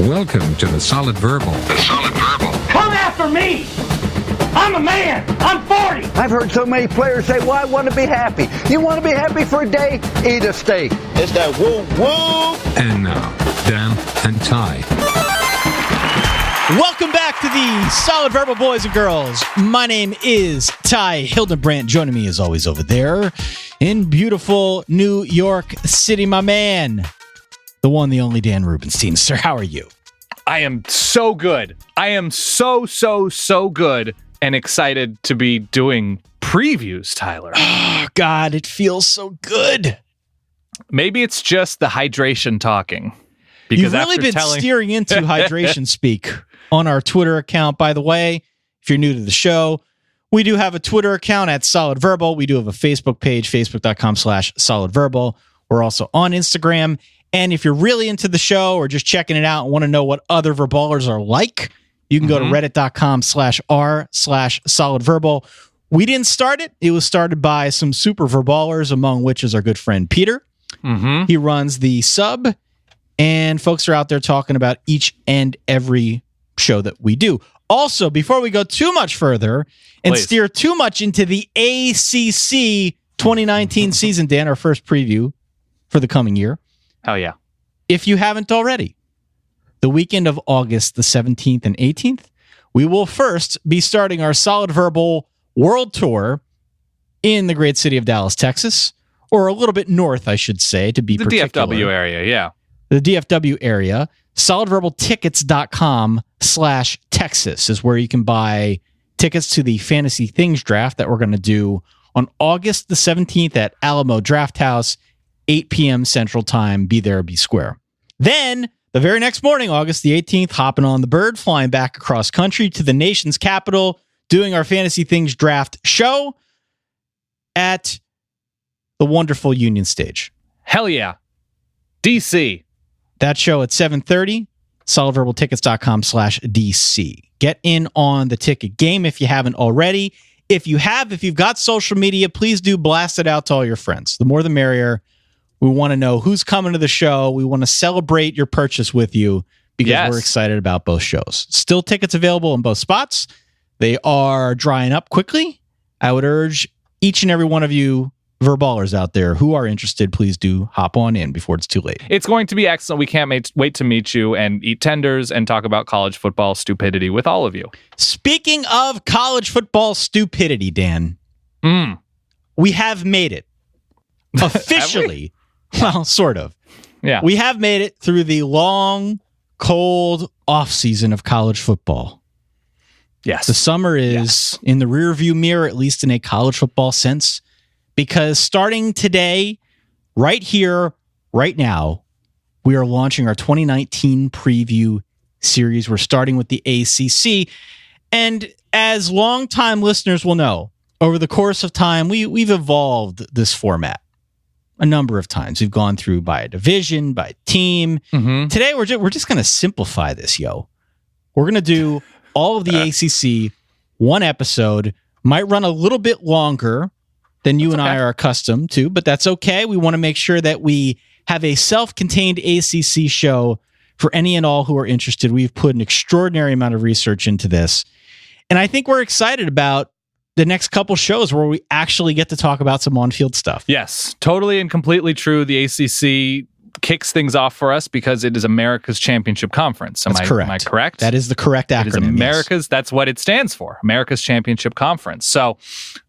Welcome to the Solid Verbal. The Solid Verbal. Come after me! I'm a man! I'm 40! I've heard so many players say, well, I want to be happy. You want to be happy for a day? Eat a steak. It's that woo-woo! And now, Dan and Ty. Welcome back to the Solid Verbal, boys and girls. My name is Ty Hildenbrandt. Joining me as always over there in beautiful New York City, my man, the one, the only Dan Rubenstein. Sir, how are you? I am so good. I am so good and excited to be doing previews, Tyler. Oh, God, it feels so good. Maybe it's just the hydration talking. Because you've really been steering into hydration speak on our Twitter account, by the way. If you're new to the show, we do have a Twitter account at Solid Verbal. We do have a Facebook page, facebook.com/solidverbal. We're also on Instagram. And if you're really into the show or just checking it out and want to know what other verballers are like, you can go to reddit.com/r/solidverbal. We didn't start it. It was started by some super verballers, among which is our good friend Peter. He runs the sub, and folks are out there talking about each and every show that we do. Also, before we go too much further and steer too much into the ACC 2019 season, Dan, our first preview for the coming year. Hell yeah. If you haven't already, the weekend of August the 17th and 18th, we will first be starting our Solid Verbal World Tour in the great city of Dallas, Texas, or a little bit north, I should say, to be particular. The DFW area, yeah. The DFW area. solidverbaltickets.com/Texas is where you can buy tickets to the Fantasy Things draft that we're going to do on August the 17th at Alamo Draft House, 8 p.m. Central Time. Be there, be square. Then, the very next morning, August the 18th, hopping on the bird, flying back across country to the nation's capital, doing our Fantasy Things draft show at the wonderful Union Stage. Hell yeah. DC. That show at 7:30, solidverbaltickets.com/DC. Get in on the ticket game if you haven't already. If you've got social media, please do blast it out to all your friends. The more the merrier. We want to know who's coming to the show. We want to celebrate your purchase with you because we're excited about both shows. Still tickets available in both spots. They are drying up quickly. I would urge each and every one of you verballers out there who are interested, please do hop on in before it's too late. It's going to be excellent. We can't wait to meet you and eat tenders and talk about college football stupidity with all of you. Speaking of college football stupidity, Dan, we have made it officially. Well, sort of. Yeah. We have made it through the long, cold offseason of college football. Yes. The summer is in the rearview mirror, at least in a college football sense, because starting today, right here, right now, we are launching our 2019 preview series. We're starting with the ACC. And as longtime listeners will know, over the course of time, we've evolved this format a number of times. We've gone through by a division, by team. Today, we're just going to simplify this, yo. We're going to do all of the ACC, one episode. Might run a little bit longer than you and I are accustomed to, but that's okay. We want to make sure that we have a self-contained ACC show for any and all who are interested. We've put an extraordinary amount of research into this, and I think we're excited about the next couple shows where we actually get to talk about some on-field stuff. Yes, totally and completely true. The ACC kicks things off for us because it is America's Championship Conference. Am I correct? That is the correct acronym. It is America's, that's what it stands for, America's Championship Conference. So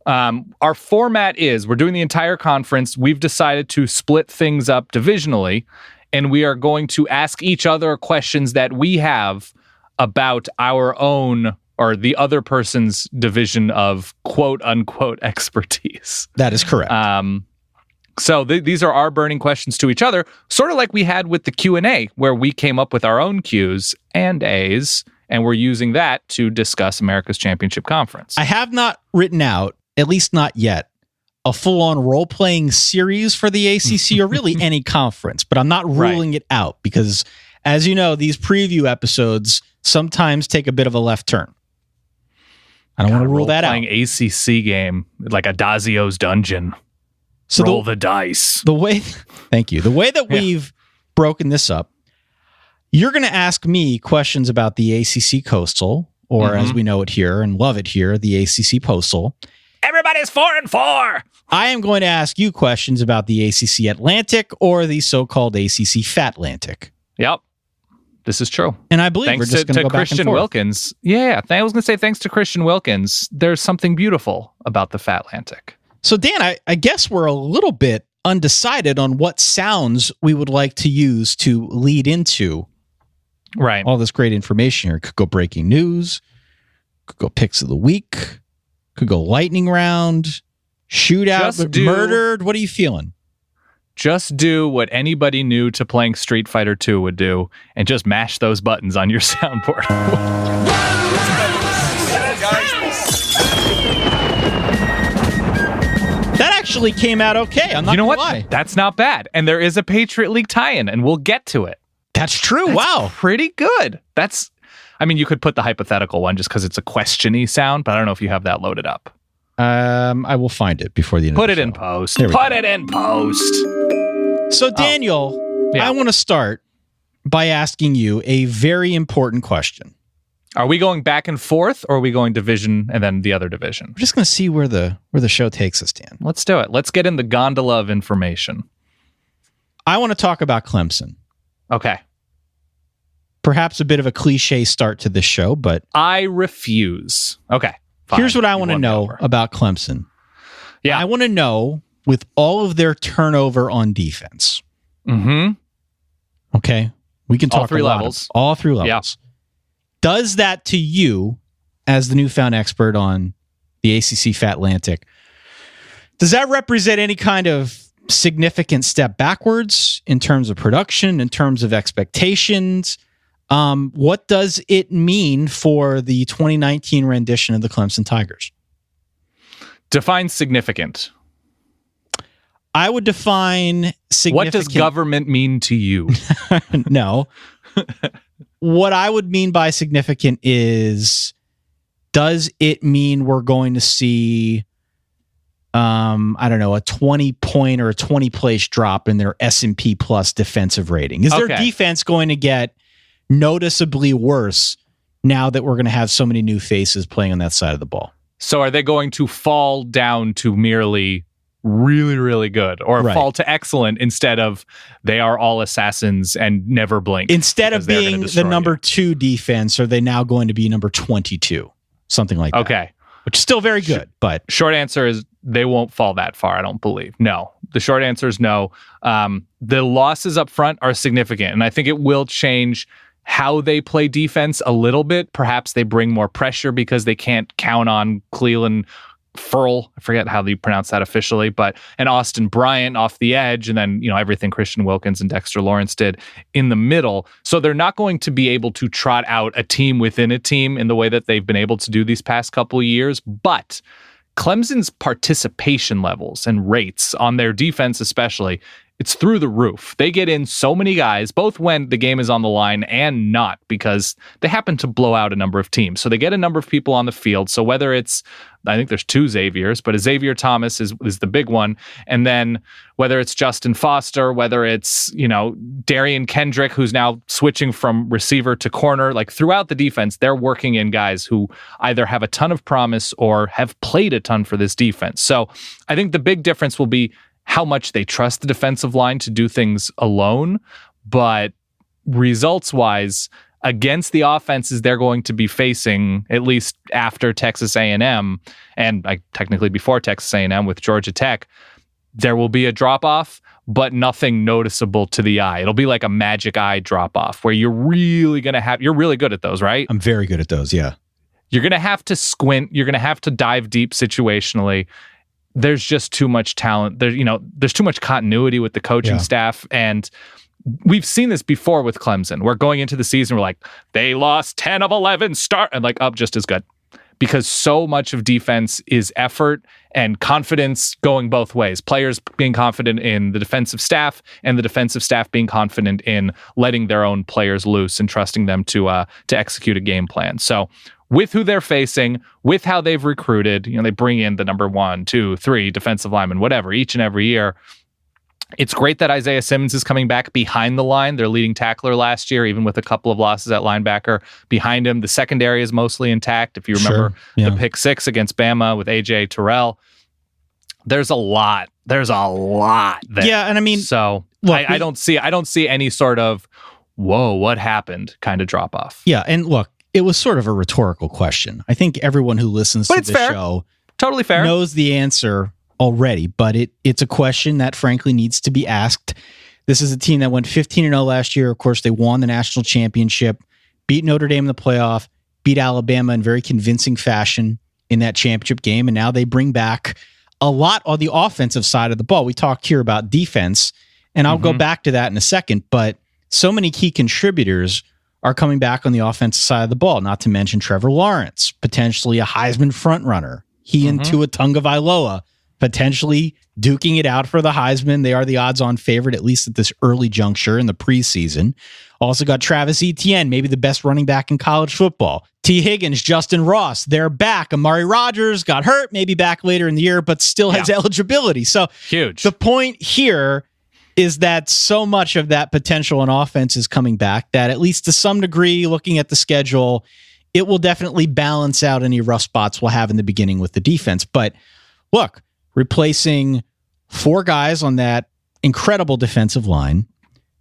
our format is, we're doing the entire conference. We've decided to split things up divisionally, and we are going to ask each other questions that we have about our own or the other person's division of quote-unquote expertise. That is correct. So these are our burning questions to each other, sort of like we had with the Q&A, where we came up with our own Qs and As, and we're using that to discuss America's Championship Conference. I have not written out, at least not yet, a full-on role-playing series for the ACC or really any conference, but I'm not ruling it out because, as you know, these preview episodes sometimes take a bit of a left turn. I don't want to rule that out. Playing ACC game, like Adazio's Dungeon. So roll the dice. Thank you. The way that we've broken this up, You're going to ask me questions about the ACC Coastal, or as we know it here and love it here, the ACC Postal. Everybody's 4-4. I am going to ask you questions about the ACC Atlantic or the so-called ACC Fatlantic. Yep. This is true. And I believe thanks we're just going to go Christian back and forth. Wilkins. Yeah, I was going to say thanks to Christian Wilkins, there's something beautiful about the Fatlantic. So, Dan, I guess we're a little bit undecided on what sounds we would like to use to lead into all this great information here. It could go breaking news, could go picks of the week, could go lightning round, shootout, murdered. What are you feeling? Just do what anybody new to playing Street Fighter 2 would do and just mash those buttons on your soundboard. That actually came out okay. I'm not gonna lie. That's not bad. And there is a Patriot League tie-in, and we'll get to it. That's true. That's pretty good. You could put the hypothetical one just because it's a question-y sound, but I don't know if you have that loaded up. I will find it before the end of the show. Put it in post. So, Daniel, I want to start by asking you a very important question. Are we going back and forth, or are we going division and then the other division? We're just going to see where the show takes us, Dan. Let's do it. Let's get in the gondola of information. I want to talk about Clemson. Okay. Perhaps a bit of a cliche start to this show, but I refuse. Okay. Fine. Here's what I want to know about Clemson. Yeah. I want to know, with all of their turnover on defense. Okay. We can talk all three levels. All three levels. Yeah. Does that to you, as the newfound expert on the ACC Fatlantic, does that represent any kind of significant step backwards in terms of production, in terms of expectations? What does it mean for the 2019 rendition of the Clemson Tigers? Define significant. I would define significant. What does government mean to you? No. What I would mean by significant is, does it mean we're going to see, I don't know, a 20-point or a 20-place drop in their S&P Plus defensive rating? Is their defense going to get noticeably worse now that we're going to have so many new faces playing on that side of the ball? So are they going to fall down to merely really, really good, or fall to excellent instead of they are all assassins and never blink? Instead of being the number 2 defense, are they now going to be number 22? Something like that. Okay. Which is still very good, but... Short answer is they won't fall that far, I don't believe. No. The short answer is no. The losses up front are significant, and I think it will change how they play defense a little bit. Perhaps they bring more pressure because they can't count on Cleland Furl, I forget how you pronounce that officially, and Austin Bryant off the edge, and then everything Christian Wilkins and Dexter Lawrence did in the middle. So they're not going to be able to trot out a team within a team in the way that they've been able to do these past couple of years. But Clemson's participation levels and rates on their defense especially, it's through the roof. They get in so many guys, both when the game is on the line and not, because they happen to blow out a number of teams. So they get a number of people on the field. So whether it's, I think there's 2 Xaviers, but a Xavier Thomas is the big one. And then whether it's Justin Foster, whether it's, Darian Kendrick, who's now switching from receiver to corner, like throughout the defense, they're working in guys who either have a ton of promise or have played a ton for this defense. So I think the big difference will be how much they trust the defensive line to do things alone. But results-wise, against the offenses they're going to be facing, at least after Texas A&M, and technically before Texas A&M with Georgia Tech, there will be a drop-off, but nothing noticeable to the eye. It'll be like a magic eye drop-off where you're really good at those, right? I'm very good at those, yeah. You're going to have to squint. You're going to have to dive deep situationally. There's just too much talent. There's too much continuity with the coaching staff. And we've seen this before with Clemson. We're going into the season, we're like, they lost 10 of 11 start, and up just as good. Because so much of defense is effort and confidence going both ways. Players being confident in the defensive staff, and the defensive staff being confident in letting their own players loose and trusting them to execute a game plan. So with who they're facing, with how they've recruited, they bring in the number 1, 2, 3 defensive linemen, whatever, each and every year. It's great that Isaiah Simmons is coming back behind the line. Their leading tackler last year, even with a couple of losses at linebacker behind him. The secondary is mostly intact. If you remember the pick 6 against Bama with AJ Terrell, there's a lot. There's a lot there. Yeah, and I mean, so look, I don't see any sort of whoa, what happened kind of drop off. Yeah, and look, it was sort of a rhetorical question. I think everyone who listens to the show totally fair knows the answer already, but it's a question that frankly needs to be asked. This is a team that went 15-0 last year. Of course, they won the national championship, beat Notre Dame in the playoff, beat Alabama in very convincing fashion in that championship game, and now they bring back a lot on the offensive side of the ball. We talked here about defense, and I'll go back to that in a second, but so many key contributors are coming back on the offensive side of the ball, not to mention Trevor Lawrence, potentially a Heisman frontrunner. He and Tua Tagovailoa potentially duking it out for the Heisman. They are the odds-on favorite, at least at this early juncture in the preseason. Also got Travis Etienne, maybe the best running back in college football. T. Higgins, Justin Ross, they're back. Amari Rodgers got hurt, maybe back later in the year, but still has eligibility. So huge. The point here is that so much of that potential on offense is coming back that at least to some degree, looking at the schedule, it will definitely balance out any rough spots we'll have in the beginning with the defense. But look, replacing 4 guys on that incredible defensive line,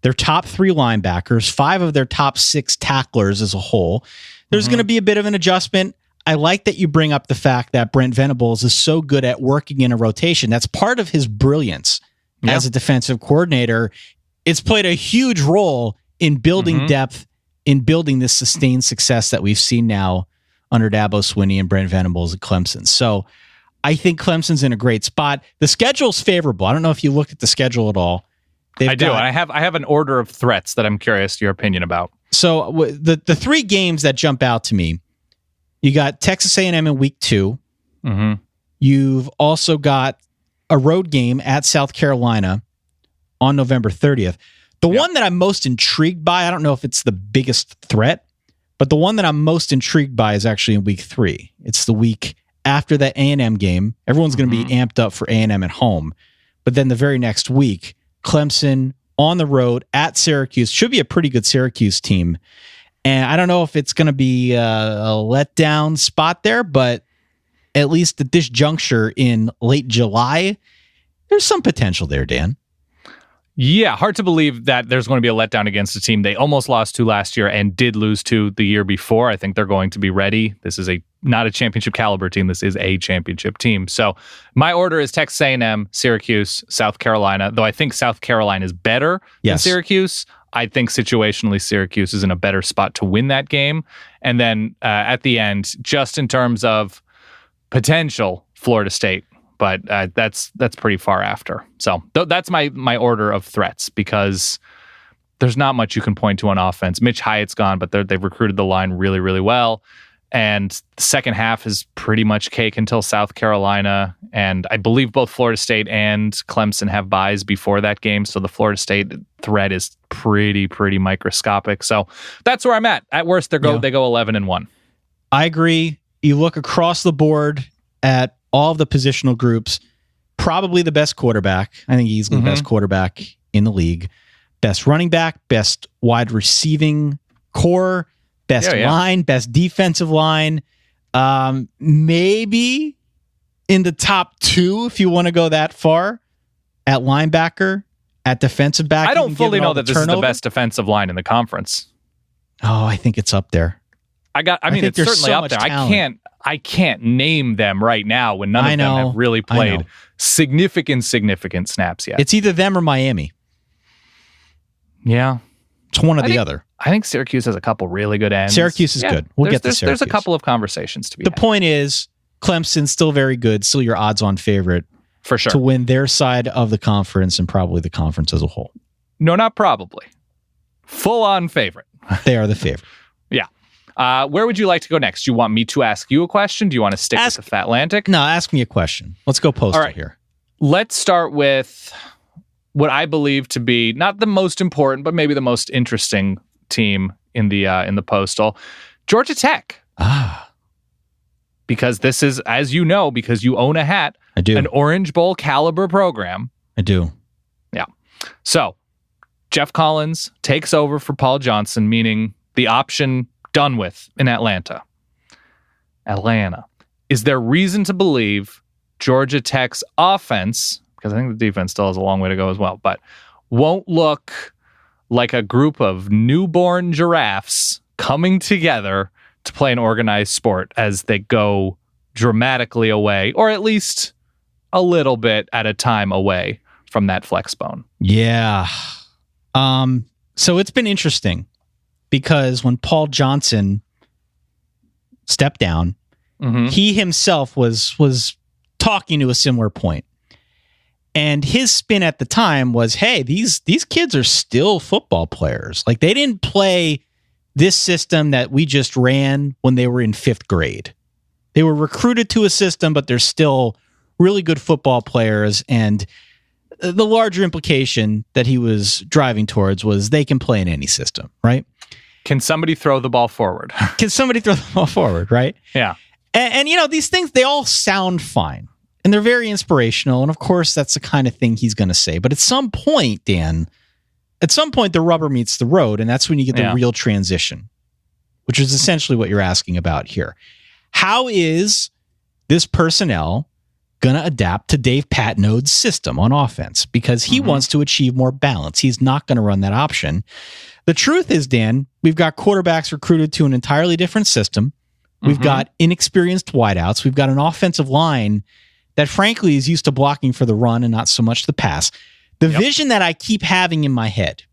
their top 3 linebackers, 5 of their top 6 tacklers as a whole, there's going to be a bit of an adjustment. I like that you bring up the fact that Brent Venables is so good at working in a rotation. That's part of his brilliance as a defensive coordinator. It's played a huge role in building depth, in building this sustained success that we've seen now under Dabo Swinney and Brent Venables at Clemson. So I think Clemson's in a great spot. The schedule's favorable. I don't know if you looked at the schedule at all. I do. I have an order of threats that I'm curious your opinion about. So the 3 games that jump out to me, you got Texas A&M in week 2. You've also got a road game at South Carolina on November 30th. The one that I'm most intrigued by, I don't know if it's the biggest threat, but the one that I'm most intrigued by is actually in week 3. It's the week after that A&M game. Everyone's going to be amped up for A&M at home. But then the very next week, Clemson on the road at Syracuse. Should be a pretty good Syracuse team. And I don't know if it's going to be a letdown spot there, but at least at this juncture in late July, there's some potential there, Dan. Yeah, hard to believe that there's going to be a letdown against a team they almost lost to last year and did lose to the year before. I think they're going to be ready. This is not a championship caliber team. This is a championship team. So my order is Texas A&M, Syracuse, South Carolina, though I think South Carolina is better than Syracuse. I think situationally Syracuse is in a better spot to win that game. And then at the end, just in terms of potential, Florida State. But that's pretty far after. So that's my order of threats, because there's not much you can point to on offense. Mitch Hyatt's gone, but they've recruited the line really, really well. And the second half is pretty much cake until South Carolina. And I believe both Florida State and Clemson have buys before that game. So the Florida State threat is pretty microscopic. So that's where I'm at. At worst, they go 11-1. I agree. You look across the board at all of the positional groups, probably the best quarterback. I think easily the best quarterback in the league. Best running back, best wide receiving core, best line, best defensive line. Maybe in the top 2, if you want to go that far, at linebacker, at defensive back. I don't fully know that this is the best defensive line in the conference. Oh, I think it's up there. I mean, it's certainly up there. Talent. I can't name them right now when none of them have really played significant snaps yet. It's either them or Miami. Yeah. It's one or the other. I think Syracuse has a couple really good ends. Syracuse is good. We'll get to Syracuse. There's a couple of conversations to be had. The point is, Clemson's still very good, still your odds-on favorite. For sure. To win their side of the conference and probably the conference as a whole. No, not probably. Full-on favorite. They are the favorite. Yeah. Where would you like to go next? Do you want me to ask you a question? Do you want to stick with the Fatlantic? No, ask me a question. Let's go postal here. Let's start with what I believe to be not the most important, but maybe the most interesting team in the Postal, Georgia Tech. Because this is, as you know, because you own a hat, I do. An Orange Bowl caliber program. I do. Yeah. So Jeff Collins takes over for Paul Johnson, meaning the option done with in Atlanta. Is there reason to believe Georgia Tech's offense, because I think the defense still has a long way to go as well, but won't look like a group of newborn giraffes coming together to play an organized sport as they go dramatically away, or at least a little bit at a time away from that flex bone? Yeah. So it's been interesting because when Paul Johnson stepped down, he himself was talking to a similar point. And his spin at the time was, hey, these kids are still football players. Like, they didn't play this system that we just ran when they were in 5th grade. They were recruited to a system, but they're still really good football players. And the larger implication that he was driving towards was they can play in any system, right? Can somebody throw the ball forward? Right? Yeah. And these things, they all sound fine. And they're very inspirational. And of course, that's the kind of thing he's going to say. But at some point, Dan, the rubber meets the road. And that's when you get the real transition, which is essentially what you're asking about here. How is this personnel going to adapt to Dave Patnode's system on offense? Because he wants to achieve more balance. He's not going to run that option. The truth is, Dan, we've got quarterbacks recruited to an entirely different system. We've got inexperienced wideouts. We've got an offensive line that, frankly, is used to blocking for the run and not so much the pass. The vision that I keep having in my head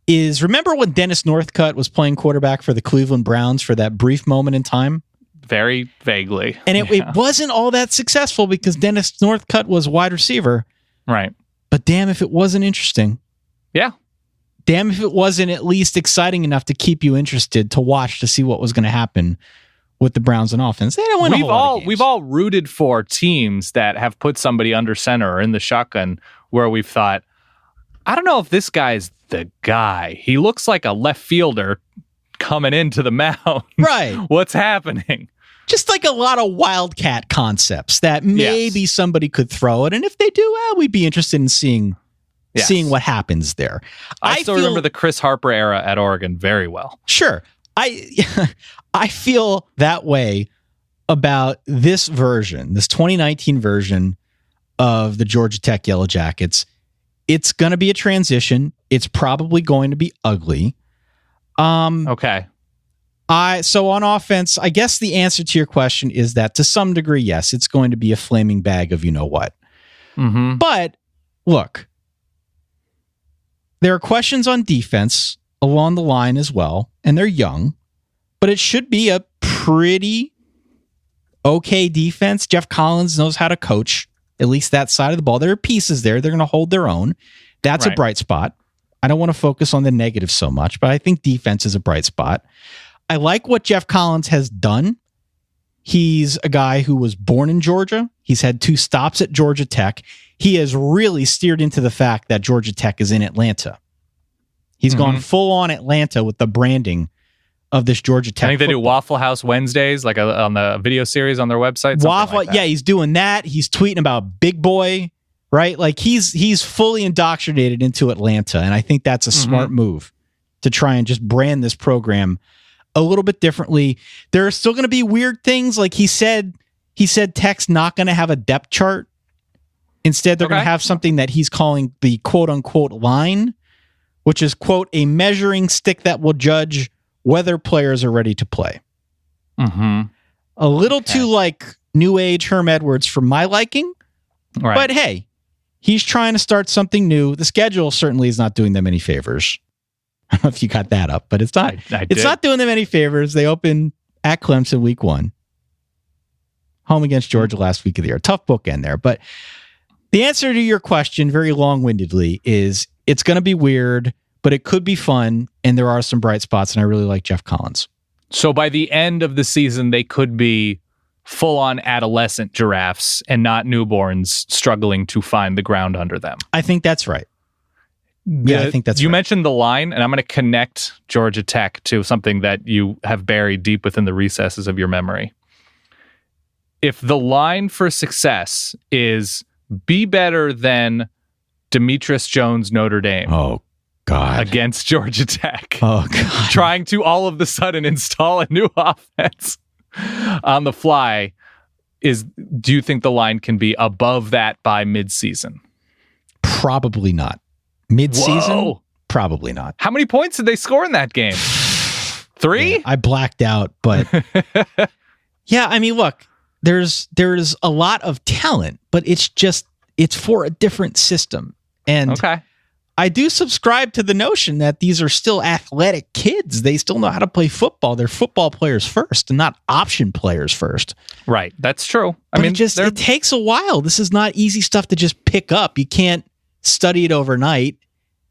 is, remember when Dennis Northcutt was playing quarterback for the Cleveland Browns for that brief moment in time? Very vaguely. And it wasn't all that successful because Dennis Northcutt was wide receiver. Right. But damn if it wasn't interesting. Yeah. Damn if it wasn't at least exciting enough to keep you interested to watch to see what was going to happen with the Browns on offense. They didn't win a whole lot of games. We've all rooted for teams that have put somebody under center or in the shotgun where we've thought, I don't know if this guy's the guy. He looks like a left fielder coming into the mound. Right. What's happening? Just like a lot of wildcat concepts that maybe somebody could throw it. And if they do, we'd be interested in seeing what happens there. I still remember the Chris Harper era at Oregon very well. Sure. I feel that way about this version, this 2019 version of the Georgia Tech Yellow Jackets. It's going to be a transition. It's probably going to be ugly. Okay. So on offense, I guess the answer to your question is that to some degree, yes, it's going to be a flaming bag of you know what. But look, there are questions on defense along the line as well, and they're young, but it should be a pretty okay defense. Jeff Collins knows how to coach, at least that side of the ball. There are pieces there. They're going to hold their own. That's a bright spot. I don't want to focus on the negative so much, but I think defense is a bright spot. I like what Jeff Collins has done. He's a guy who was born in Georgia. He's had 2 stops at Georgia Tech. He has really steered into the fact that Georgia Tech is in Atlanta. He's gone full on Atlanta with the branding of this Georgia Tech. I think they do Waffle House Wednesdays, like on the video series on their website. Waffle, like that. Yeah, he's doing that. He's tweeting about Big Boy, right? Like he's fully indoctrinated into Atlanta, and I think that's a smart move to try and just brand this program a little bit differently. There are still going to be weird things, like he said Tech's not going to have a depth chart. Instead, they're going to have something that he's calling the quote-unquote line, which is, quote, a measuring stick that will judge whether players are ready to play. A little too like New Age Herm Edwards for my liking. Right. But hey, he's trying to start something new. The schedule certainly is not doing them any favors. I don't know if you got that up, but it's not. It's not doing them any favors. They open at Clemson week 1. Home against Georgia last week of the year. Tough bookend there. But the answer to your question, very long-windedly, is it's going to be weird, but it could be fun, and there are some bright spots, and I really like Jeff Collins. So by the end of the season, they could be full-on adolescent giraffes and not newborns struggling to find the ground under them. I think that's right. Yeah, I think that's You right. mentioned the line, and I'm going to connect Georgia Tech to something that you have buried deep within the recesses of your memory. If the line for success is be better than Demetrius Jones, Notre Dame. Oh, God. Against Georgia Tech. Oh, God. Trying to all of a sudden install a new offense on the fly. Do you think the line can be above that by midseason? Probably not. Midseason? Whoa. Probably not. How many points did they score in that game? 3? Yeah, I blacked out, but yeah, I mean, look, there's a lot of talent, but it's for a different system. And okay. I do subscribe to the notion that these are still athletic kids. They still know how to play football. They're football players first and not option players first. Right. That's true. I mean, it takes a while. This is not easy stuff to just pick up. You can't study it overnight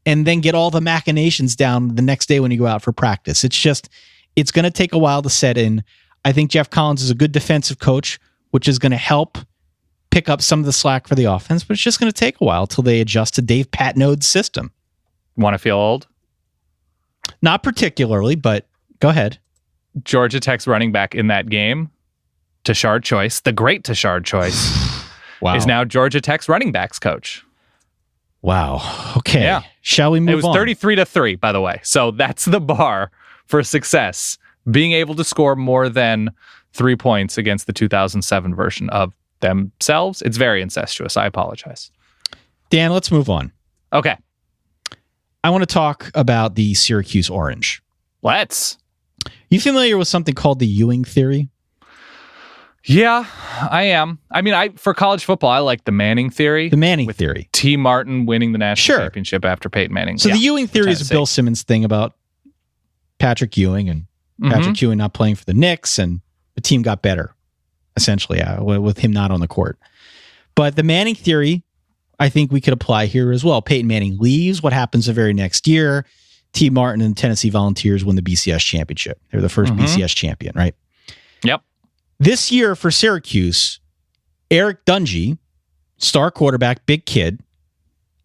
and then get all the machinations down the next day when you go out for practice. It's going to take a while to set in. I think Jeff Collins is a good defensive coach, which is going to help pick up some of the slack for the offense, but it's just going to take a while till they adjust to Dave Patnode's system. Want to feel old? Not particularly, but go ahead. Georgia Tech's running back in that game, Tashard Choice, the great Tashard Choice, wow, is now Georgia Tech's running backs coach. Wow. Okay. Yeah. Shall we move on? It was 33-3, by the way. So that's the bar for success. Being able to score more than 3 points against the 2007 version of themselves. It's very incestuous. I apologize. Dan, let's move on. Okay. I want to talk about the Syracuse Orange. Let's. You familiar with something called the Ewing theory? Yeah, I am. I mean, for college football, I like the Manning theory. The Manning theory. T. Martin winning the national championship after Peyton Manning. So the Ewing theory is a Bill Simmons thing about Patrick Ewing and Patrick Ewing not playing for the Knicks, and the team got better, essentially, with him not on the court. But the Manning theory, I think we could apply here as well. Peyton Manning leaves. What happens the very next year? T. Martin and Tennessee Volunteers win the BCS championship. They're the first BCS champion, right? Yep. This year for Syracuse, Eric Dungy, star quarterback, big kid,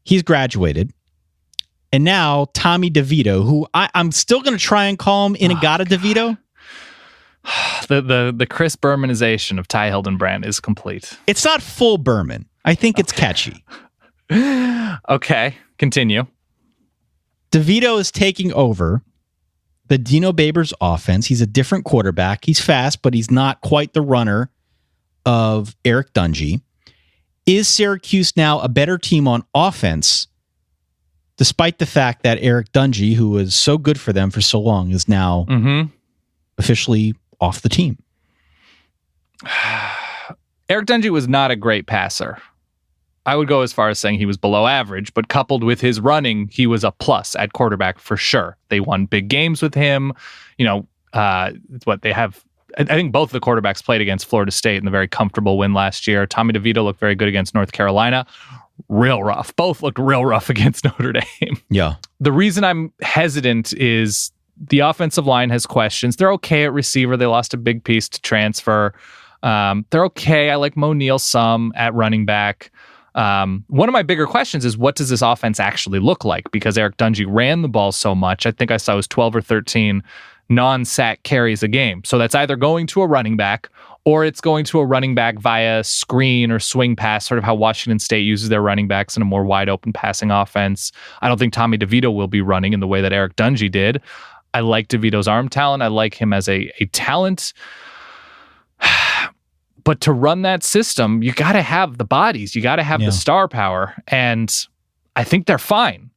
he's graduated. And now Tommy DeVito, who I'm still going to try and call him Inagata DeVito. The Chris Bermanization of Ty Hildenbrand is complete. It's not full Berman. I think it's catchy. Okay, continue. DeVito is taking over the Dino Babers offense. He's a different quarterback. He's fast, but he's not quite the runner of Eric Dungy. Is Syracuse now a better team on offense, despite the fact that Eric Dungy, who was so good for them for so long, is now officially off the team? Eric Dungy was not a great passer. I would go as far as saying he was below average, but coupled with his running, he was a plus at quarterback for sure. They won big games with him. You know, I think both of the quarterbacks played against Florida State in the very comfortable win last year. Tommy DeVito looked very good against North Carolina. Real rough. Both looked real rough against Notre Dame. Yeah. The reason I'm hesitant is the offensive line has questions. They're okay at receiver. They lost a big piece to transfer. They're okay. I like Mo Neal some at running back. One of my bigger questions is, what does this offense actually look like? Because Eric Dungy ran the ball so much. I think I saw it was 12 or 13 non-sack carries a game. So that's either going to a running back or it's going to a running back via screen or swing pass, sort of how Washington State uses their running backs in a more wide open passing offense. I don't think Tommy DeVito will be running in the way that Eric Dungy did. I like DeVito's arm talent. I like him as a talent. But to run that system, you got to have the bodies. You got to have the star power. And I think they're fine.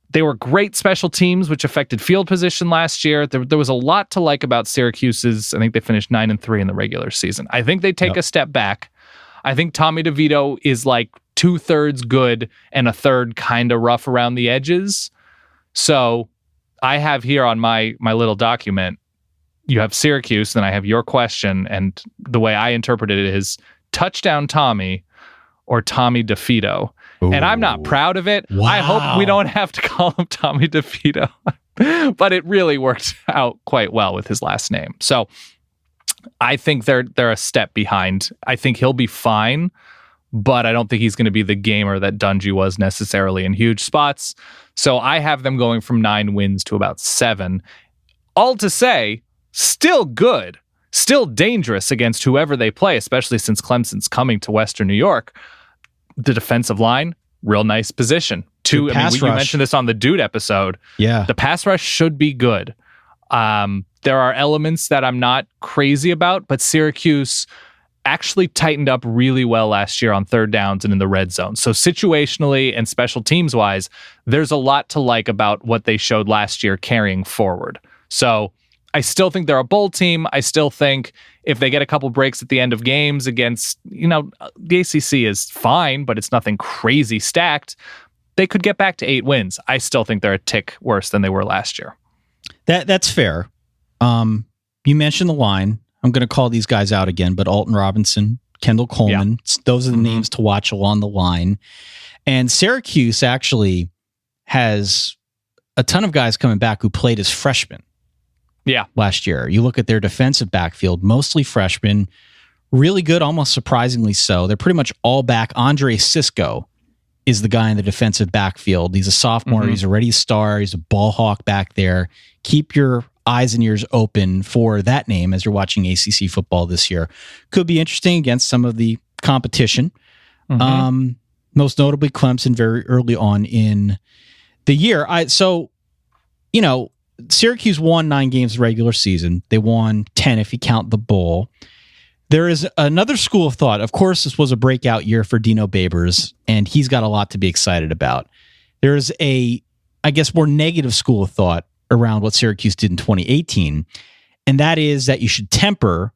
They were great special teams, which affected field position last year. There was a lot to like about Syracuse's. I think they finished 9-3 in the regular season. I think they take a step back. I think Tommy DeVito is like 2/3 good and 1/3 kind of rough around the edges. So I have here on my little document, you have Syracuse, then I have your question, and the way I interpreted it is touchdown Tommy or Tommy DeVito. Ooh. And I'm not proud of it. Wow. I hope we don't have to call him Tommy DeVito, but it really worked out quite well with his last name. So I think they're a step behind. I think he'll be fine, but I don't think he's going to be the gamer that Dungy was necessarily in huge spots. So I have them going from 9 wins to about 7. All to say, still good, still dangerous against whoever they play, especially since Clemson's coming to Western New York. The defensive line, real nice position. Two, I mean, you mentioned this on the Dude episode. Yeah. The pass rush should be good. There are elements that I'm not crazy about, but Syracuse actually tightened up really well last year on third downs and in the red zone. So situationally and special teams wise, there's a lot to like about what they showed last year carrying forward. So I still think they're a bowl team. I still think if they get a couple breaks at the end of games against, the ACC is fine, but it's nothing crazy stacked. They could get back to 8 wins. I still think they're a tick worse than they were last year. That's fair. You mentioned the line. I'm going to call these guys out again, but Alton Robinson, Kendall Coleman, those are the names to watch along the line. And Syracuse actually has a ton of guys coming back who played as freshmen. Last year. You look at their defensive backfield, mostly freshmen, really good, almost surprisingly so. They're pretty much all back. Andre Cisco is the guy in the defensive backfield. He's a sophomore. He's already a star. He's a ball hawk back there. Keep your eyes and ears open for that name as you're watching ACC football this year. Could be interesting against some of the competition. Most notably Clemson very early on in the year. Syracuse won 9 games regular season. They won 10 if you count the bowl. There is another school of thought. Of course, this was a breakout year for Dino Babers, and he's got a lot to be excited about. There's a, more negative school of thought around what Syracuse did in 2018, and that is that you should temper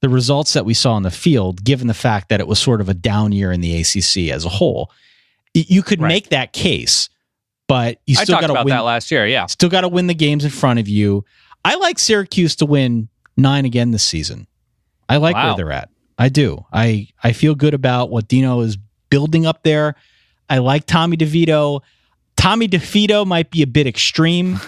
the results that we saw on the field, given the fact that it was sort of a down year in the ACC as a whole. You could make that case, but you still got to win. I talked about that last year, yeah. Still got to win the games in front of you. I like Syracuse to win 9 again this season. I like where they're at. I do. I feel good about what Dino is building up there. I like Tommy DeVito. Tommy DeVito might be a bit extreme.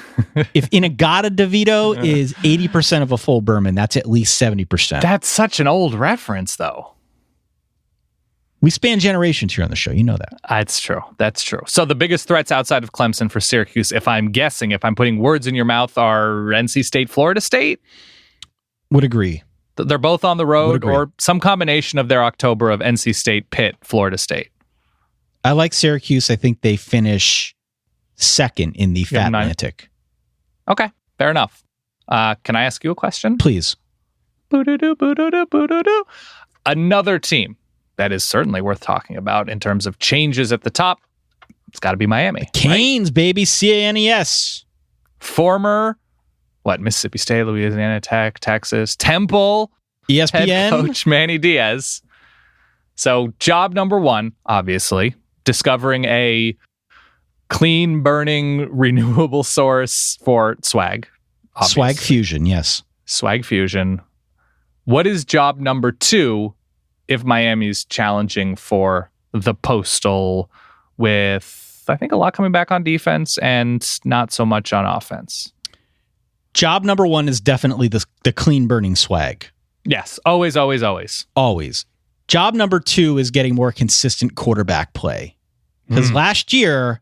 If Inagata DeVito is 80% of a full Berman, that's at least 70%. That's such an old reference, though. We span generations here on the show. You know that. That's true. That's true. So the biggest threats outside of Clemson for Syracuse, if I'm putting words in your mouth, are NC State, Florida State? Would agree. They're both on the road or some combination of their October of NC State, Pitt, Florida State. I like Syracuse. I think they finish second in the Fat Atlantic. Okay, fair enough. Can I ask you a question? Please. Another team that is certainly worth talking about in terms of changes at the top, it's got to be Miami. The Canes, right? Baby, CANES. Former, Mississippi State, Louisiana Tech, Texas, Temple, ESPN, head coach Manny Diaz. So job number 1, obviously, discovering a clean burning renewable source for swag. Obviously. Swag fusion, yes. Swag fusion. What is job number 2 if Miami's challenging for the Postal with, I think, a lot coming back on defense and not so much on offense? Job number 1 is definitely the clean burning swag. Yes, always, always, always. Always. Job number 2 is getting more consistent quarterback play. Because last year,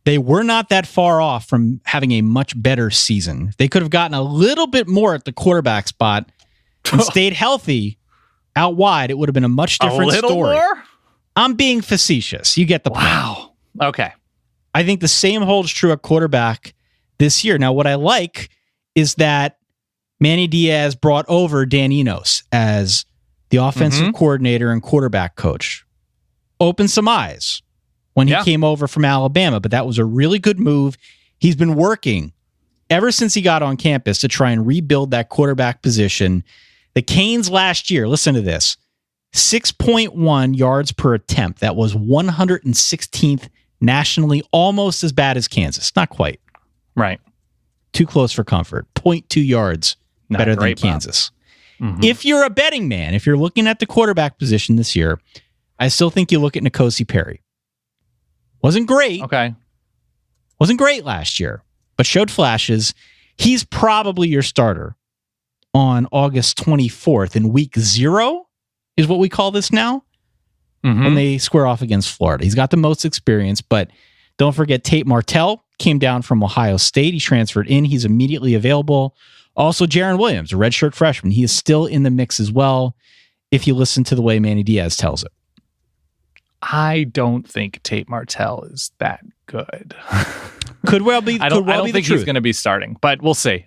they were not that far off from having a much better season. If they could have gotten a little bit more at the quarterback spot and stayed healthy out wide, it would have been a much different story. More? I'm being facetious. You get the point. Wow. Okay. I think the same holds true at quarterback this year. Now, what I like is that Manny Diaz brought over Dan Enos as the offensive coordinator and quarterback coach. Opened some eyes when he came over from Alabama, but that was a really good move. He's been working ever since he got on campus to try and rebuild that quarterback position. The Canes last year, listen to this, 6.1 yards per attempt. That was 116th nationally, almost as bad as Kansas. Not quite. Right. Too close for comfort. 0.2 yards better than Kansas. If you're a betting man, if you're looking at the quarterback position this year, I still think you look at N'Kosi Perry. Wasn't great. Okay. Wasn't great last year, but showed flashes. He's probably your starter on August 24th in week 0 is what we call this now when they square off against Florida. He's got the most experience, but don't forget Tate Martell came down from Ohio State. He transferred in. He's immediately available. Also, Jaron Williams, a redshirt freshman. He is still in the mix as well, if you listen to the way Manny Diaz tells it. I don't think Tate Martell is that good. Could well be. I don't think he's going to be starting, but we'll see.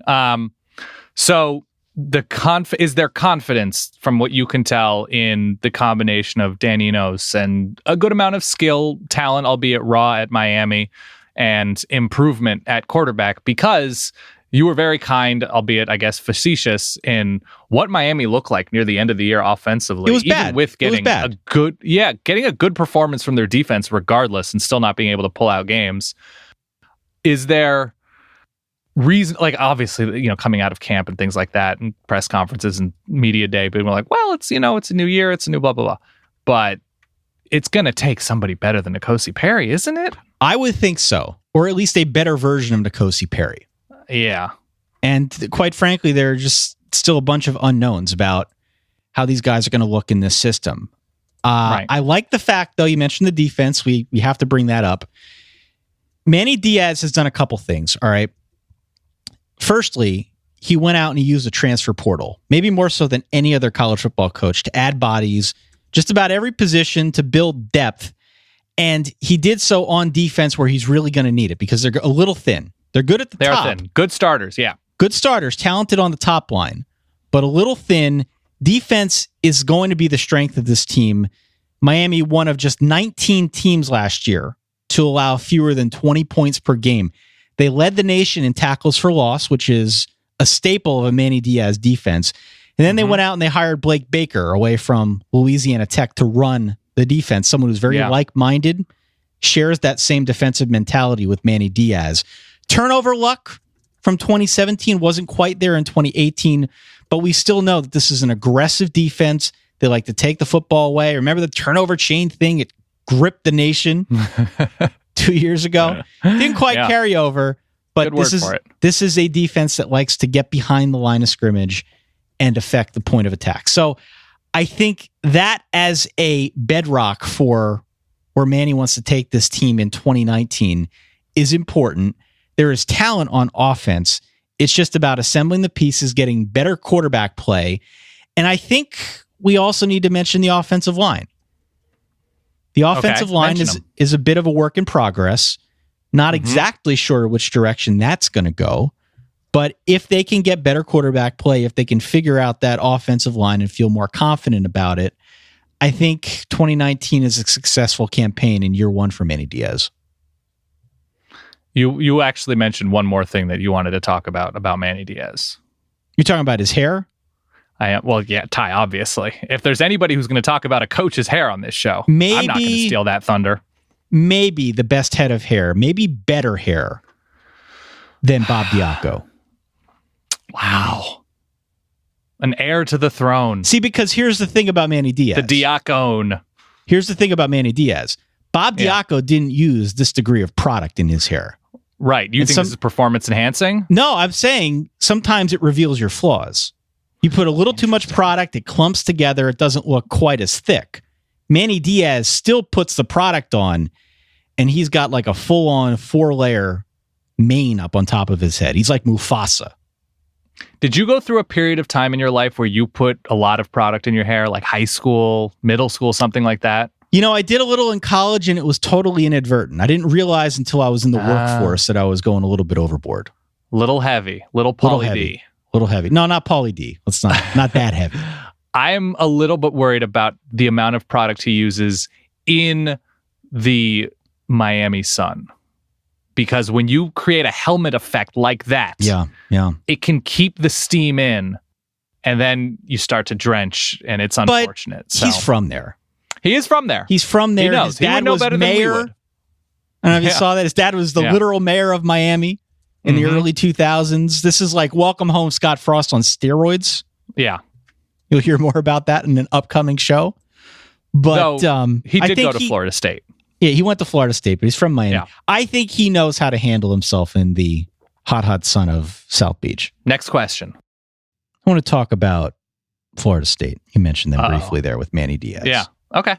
So is there confidence from what you can tell in the combination of Dan Enos and a good amount of skill, talent, albeit raw at Miami, and improvement at quarterback? Because you were very kind, albeit, I guess, facetious in what Miami looked like near the end of the year offensively. It was even bad. With getting getting a good performance from their defense regardless and still not being able to pull out games. Is there reason, like, obviously, coming out of camp and things like that and press conferences and media day, but we're like, well, it's a new year, it's a new blah, blah, blah. But it's going to take somebody better than N'Kosi Perry, isn't it? I would think so. Or at least a better version of N'Kosi Perry. Yeah. And quite frankly, there are just still a bunch of unknowns about how these guys are going to look in this system. Right. I like the fact, though, you mentioned the defense. We have to bring that up. Manny Diaz has done a couple things, all right? Firstly, he went out and he used a transfer portal, maybe more so than any other college football coach, to add bodies, just about every position, to build depth. And he did so on defense where he's really going to need it because they're a little thin. They're good at the top. They're thin. Good starters, yeah. Good starters, talented on the top line, but a little thin. Defense is going to be the strength of this team. Miami, one of just 19 teams last year to allow fewer than 20 points per game. They led the nation in tackles for loss, which is a staple of a Manny Diaz defense. And then they went out and they hired Blake Baker away from Louisiana Tech to run the defense, someone who's very like-minded, shares that same defensive mentality with Manny Diaz. Turnover luck from 2017 wasn't quite there in 2018, but we still know that this is an aggressive defense. They like to take the football away. Remember the turnover chain thing? It gripped the nation 2 years ago. Didn't quite carry over, but this is a defense that likes to get behind the line of scrimmage and affect the point of attack. So I think that as a bedrock for where Manny wants to take this team in 2019 is important. There is talent on offense. It's just about assembling the pieces, getting better quarterback play. And I think we also need to mention the offensive line. The offensive line is a bit of a work in progress. Not exactly sure which direction that's going to go. But if they can get better quarterback play, if they can figure out that offensive line and feel more confident about it, I think 2019 is a successful campaign in year one for Manny Diaz. You actually mentioned one more thing that you wanted to talk about Manny Diaz. You're talking about his hair? Ty, obviously. If there's anybody who's going to talk about a coach's hair on this show, I'm not going to steal that thunder. Maybe the best head of hair, maybe better hair than Bob Diaco. Wow. An heir to the throne. See, because here's the thing about Manny Diaz. The Diacone. Here's the thing about Manny Diaz. Bob Diaco didn't use this degree of product in his hair. Right. You think this is performance enhancing? No, I'm saying sometimes it reveals your flaws. You put a little too much product, it clumps together, it doesn't look quite as thick. Manny Diaz still puts the product on, and he's got like a full-on 4-layer mane up on top of his head. He's like Mufasa. Did you go through a period of time in your life where you put a lot of product in your hair, like high school, middle school, something like that? I did a little in college, and it was totally inadvertent. I didn't realize until I was in the workforce that I was going a little bit overboard. Little heavy. Little Pauly D. Little heavy. No, not Pauly D. Let's not that heavy. I'm a little bit worried about the amount of product he uses in the Miami sun. Because when you create a helmet effect like that, it can keep the steam in, and then you start to drench, and it's unfortunate. But he's from there. He is from there. He's from there. He knows. His dad was mayor. Than we would. I don't know if you saw that. His dad was the literal mayor of Miami in the early 2000s. This is like Welcome Home Scott Frost on steroids. Yeah. You'll hear more about that in an upcoming show. But he did go to Florida State. Yeah, he went to Florida State, but he's from Miami. Yeah. I think he knows how to handle himself in the hot sun of South Beach. Next question. I want to talk about Florida State. You mentioned them briefly there with Manny Diaz. Yeah. Okay.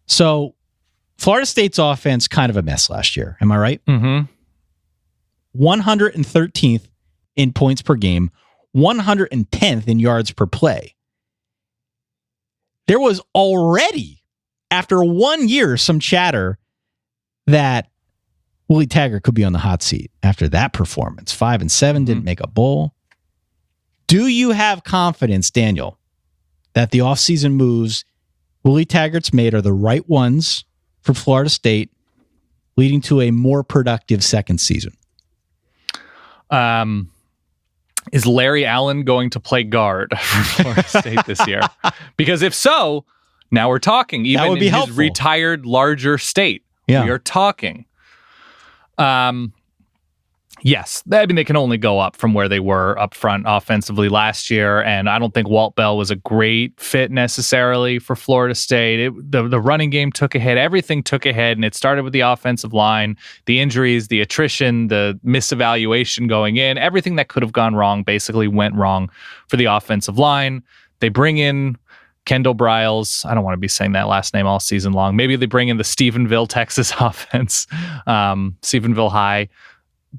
So Florida State's offense, kind of a mess last year. Am I right? Mm-hmm. 113th in points per game, 110th in yards per play. There was already after 1 year, some chatter that Willie Taggart could be on the hot seat after that performance. 5-7, didn't make a bowl. Do you have confidence, Daniel, that the offseason moves Willie Taggart's made are the right ones for Florida State, leading to a more productive second season? Is Larry Allen going to play guard for Florida State this year? Because if so, now we're talking. Even in his retired larger state, we are talking. Yes, I mean, they can only go up from where they were up front offensively last year, and I don't think Walt Bell was a great fit necessarily for Florida State. The running game took a hit. Everything took a hit, and it started with the offensive line, the injuries, the attrition, the misevaluation going in. Everything that could have gone wrong basically went wrong for the offensive line. They bring in Kendall Briles. I don't want to be saying that last name all season long. Maybe they bring in the Stephenville, Texas offense, Stephenville High.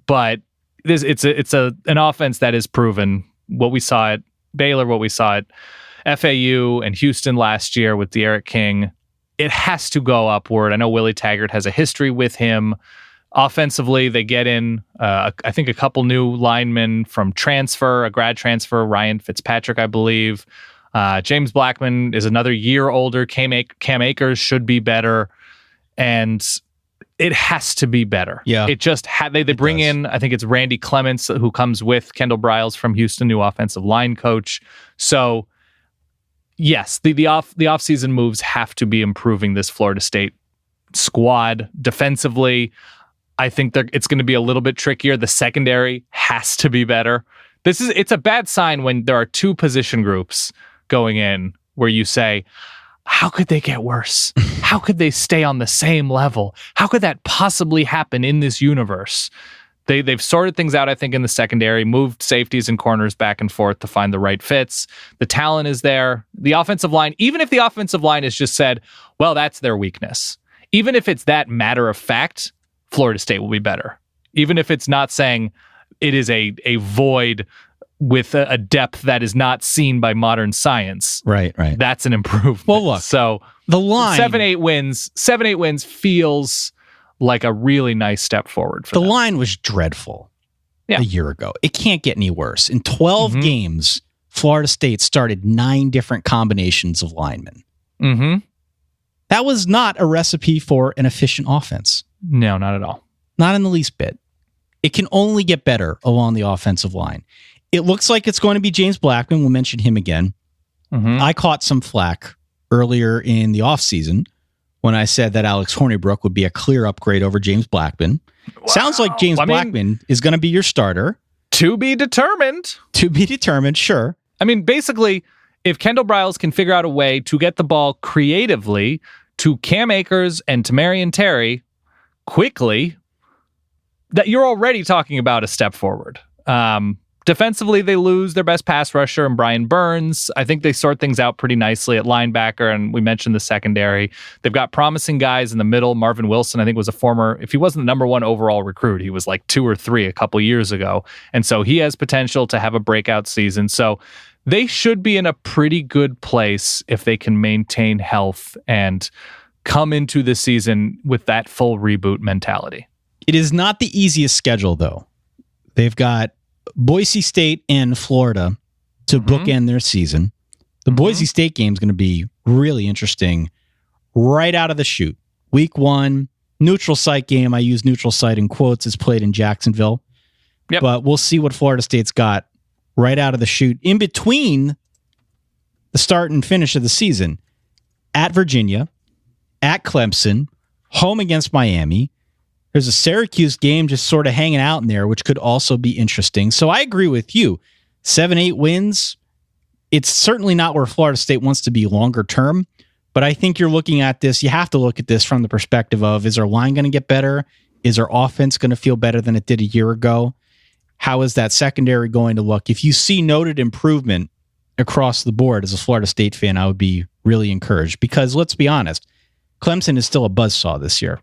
But it's an offense that is proven. What we saw at Baylor, what we saw at FAU and Houston last year with De'Aaron King, it has to go upward. I know Willie Taggart has a history with him. Offensively, they get in, I think, a couple new linemen from transfer, a grad transfer, Ryan Fitzpatrick, I believe. James Blackman is another year older. Cam Akers should be better. And it has to be better. Yeah. It just they bring in, I think it's Randy Clements, who comes with Kendall Briles from Houston, new offensive line coach. So yes, the offseason moves have to be improving this Florida State squad defensively. I think it's going to be a little bit trickier. The secondary has to be better. It's a bad sign when there are two position groups going in where you say, how could they get worse? How could they stay on the same level? How could that possibly happen in this universe? They've sorted things out, I think, in the secondary, moved safeties and corners back and forth to find the right fits. The talent is there. The offensive line, even if the offensive line has just said, well, that's their weakness. Even if it's that matter of fact, Florida State will be better. Even if it's not saying it is a void with a depth that is not seen by modern science. Right. That's an improvement. Well, look, so the line 7-8 wins feels like a really nice step forward for them. The line was dreadful a year ago. It can't get any worse. In 12 games, Florida State started 9 different combinations of linemen. Mm-hmm. That was not a recipe for an efficient offense. No, not at all. Not in the least bit. It can only get better along the offensive line. It looks like it's going to be James Blackman. We'll mention him again. Mm-hmm. I caught some flack earlier in the offseason when I said that Alex Hornibrook would be a clear upgrade over James Blackman. Wow. Sounds like James Blackman is going to be your starter. To be determined. To be determined, sure. I mean, basically, if Kendall Briles can figure out a way to get the ball creatively to Cam Akers and Tamarian Terry quickly, that you're already talking about a step forward. Defensively, they lose their best pass rusher and Brian Burns. I think they sort things out pretty nicely at linebacker, and we mentioned the secondary. They've got promising guys in the middle. Marvin Wilson, I think, was a former, if he wasn't the number 1 overall recruit, he was like 2 or 3 a couple years ago. And so he has potential to have a breakout season. So they should be in a pretty good place if they can maintain health and come into the season with that full reboot mentality. It is not the easiest schedule, though. They've got Boise State and Florida to bookend their season. The Boise State game is going to be really interesting right out of the chute. Week 1, neutral site game. I use neutral site in quotes. It's played in Jacksonville. Yep. But we'll see what Florida State's got right out of the chute in between the start and finish of the season. At Virginia, at Clemson, home against Miami. There's a Syracuse game just sort of hanging out in there, which could also be interesting. So I agree with you. 7-8 wins. It's certainly not where Florida State wants to be longer term, but I think you're looking at this. You have to look at this from the perspective of, is our line going to get better? Is our offense going to feel better than it did a year ago? How is that secondary going to look? If you see noted improvement across the board as a Florida State fan, I would be really encouraged because let's be honest, Clemson is still a buzzsaw this year.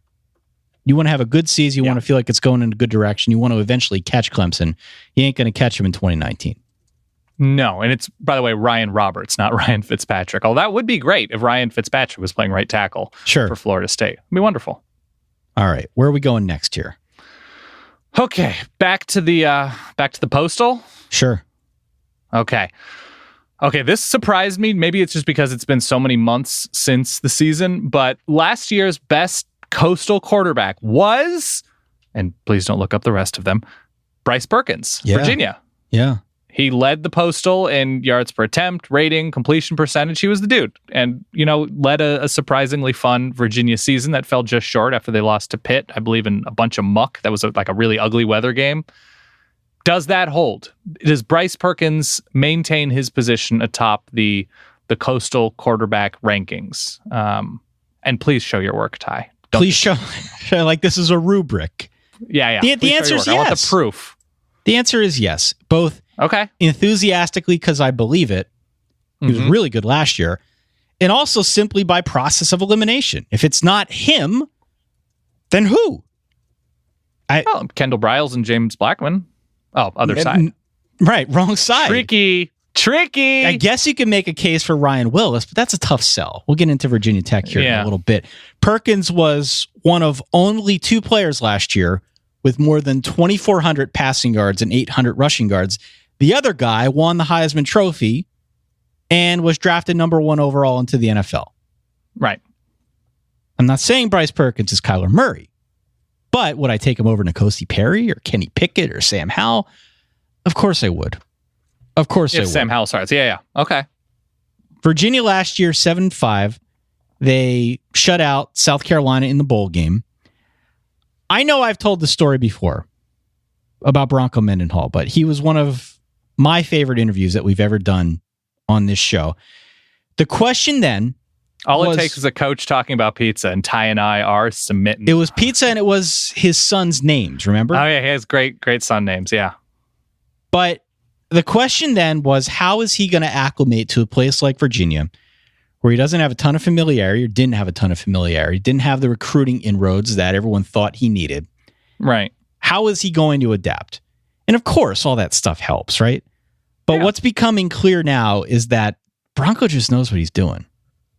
You want to have a good season. You want to feel like it's going in a good direction. You want to eventually catch Clemson. You ain't going to catch them in 2019. No, and it's, by the way, Ryan Roberts, not Ryan Fitzpatrick. Oh, that would be great if Ryan Fitzpatrick was playing right tackle for Florida State. It'd be wonderful. All right, where are we going next here? Okay, back to the Postal. Sure. Okay, this surprised me. Maybe it's just because it's been so many months since the season, but last year's best Coastal quarterback was, and please don't look up the rest of them, Bryce Perkins, Virginia. Yeah. He led the Postal in yards per attempt, rating, completion percentage. He was the dude. And, led a surprisingly fun Virginia season that fell just short after they lost to Pitt, I believe, in a bunch of muck. That was like a really ugly weather game. Does that hold? Does Bryce Perkins maintain his position atop the Coastal quarterback rankings? And please show your work, Ty. Please show like this is a rubric. Yeah. The answer is yes. I want the proof. The answer is yes. Both enthusiastically because I believe it. He was really good last year. And also simply by process of elimination. If it's not him, then who? Kendall Briles and James Blackman. Oh, other side. Right, wrong side. Tricky. I guess you can make a case for Ryan Willis, but that's a tough sell. We'll get into Virginia Tech here in a little bit. Perkins was one of only 2 players last year with more than 2,400 passing yards and 800 rushing yards. The other guy won the Heisman Trophy and was drafted number 1 overall into the NFL. Right. I'm not saying Bryce Perkins is Kyler Murray, but would I take him over N'Kosi Perry or Kenny Pickett or Sam Howell? Of course I would. Of course I would. If Sam Howell starts. Yeah. Okay. Virginia last year, 7-5. They shut out South Carolina in the bowl game. I know I've told the story before about Bronco Mendenhall, but he was one of my favorite interviews that we've ever done on this show. The question then it takes is a coach talking about pizza, and Ty and I are submitting. It was pizza, and it was his son's names, remember? Oh, yeah, he has great son names, yeah. But the question then was, how is he going to acclimate to a place like Virginia, where he doesn't have a ton of familiarity, or didn't have a ton of familiarity, didn't have the recruiting inroads that everyone thought he needed. Right. How is he going to adapt? And of course, all that stuff helps, right? But what's becoming clear now is that Bronco just knows what he's doing.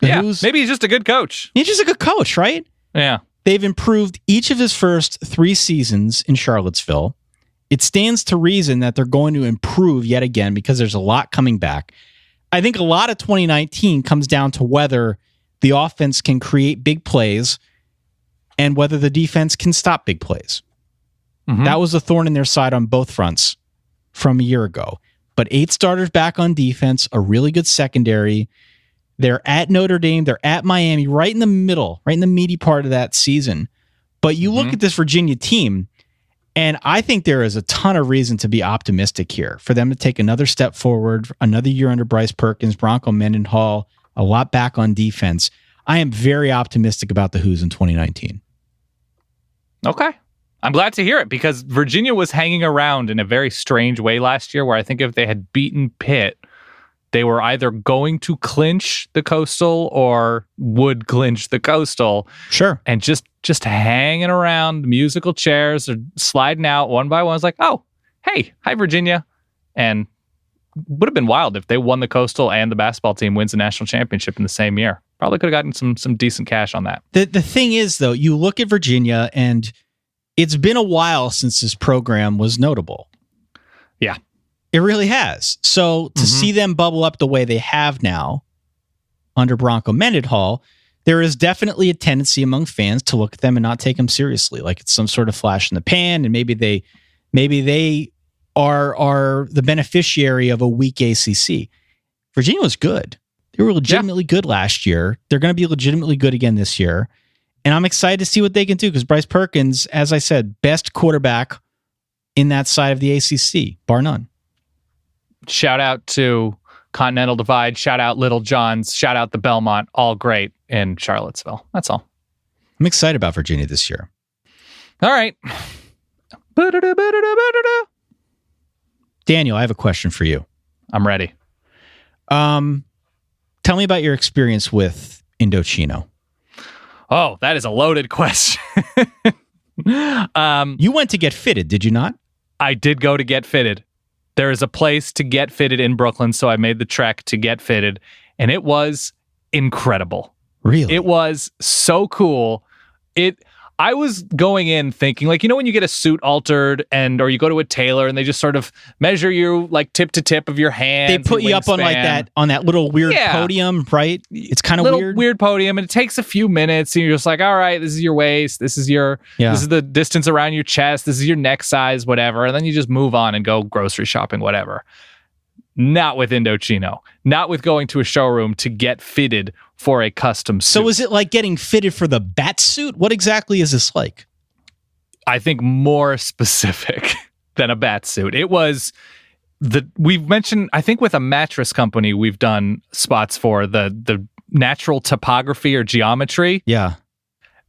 Maybe he's just a good coach. He's just a good coach, right? Yeah. They've improved each of his first 3 seasons in Charlottesville. It stands to reason that they're going to improve yet again because there's a lot coming back. I think a lot of 2019 comes down to whether the offense can create big plays and whether the defense can stop big plays. Mm-hmm. That was a thorn in their side on both fronts from a year ago. But 8 starters back on defense, a really good secondary. They're at Notre Dame. They're at Miami, right in the middle, right in the meaty part of that season. But you look at this Virginia team, and I think there is a ton of reason to be optimistic here for them to take another step forward, another year under Bryce Perkins, Bronco Mendenhall, a lot back on defense. I am very optimistic about the Hoos in 2019. Okay. I'm glad to hear it because Virginia was hanging around in a very strange way last year where I think if they had beaten Pitt, they were either going to clinch the Coastal or would clinch the Coastal. Sure. And just hanging around, musical chairs are sliding out one by one. It's like, oh, hey, hi, Virginia. And would have been wild if they won the Coastal and the basketball team wins the national championship in the same year. Probably could have gotten some decent cash on that. The thing is, though, you look at Virginia and it's been a while since this program was notable. Yeah. It really has. So to see them bubble up the way they have now under Bronco Mendenhall, there is definitely a tendency among fans to look at them and not take them seriously, like it's some sort of flash in the pan, and maybe they are the beneficiary of a weak ACC. Virginia was good. They were legitimately good last year. They're going to be legitimately good again this year. And I'm excited to see what they can do because Bryce Perkins, as I said, best quarterback in that side of the ACC, bar none. Shout out to Continental Divide. Shout out Little John's. Shout out the Belmont. All great in Charlottesville. That's all. I'm excited about Virginia this year. All right. Daniel, I have a question for you. I'm ready. Tell me about your experience with Indochino. Oh, that is a loaded question. You went to get fitted, did you not? I did go to get fitted. There is a place to get fitted in Brooklyn, so I made the trek to get fitted, and it was incredible. Really? It was so cool. I was going in thinking, like, when you get a suit altered or you go to a tailor and they just sort of measure you like tip to tip of your hand. They put you up on that little weird podium, right? It's kind of weird podium, and it takes a few minutes, and you're just like, all right, this is your waist, this is the distance around your chest, this is your neck size, whatever, and then you just move on and go grocery shopping, whatever. Not with Indochino. Not with going to a showroom to get fitted for a custom suit. So is it like getting fitted for the bat suit? What exactly is this like? I think more specific than a bat suit. It was we've mentioned, I think with a mattress company, we've done spots for the natural topography or geometry. Yeah.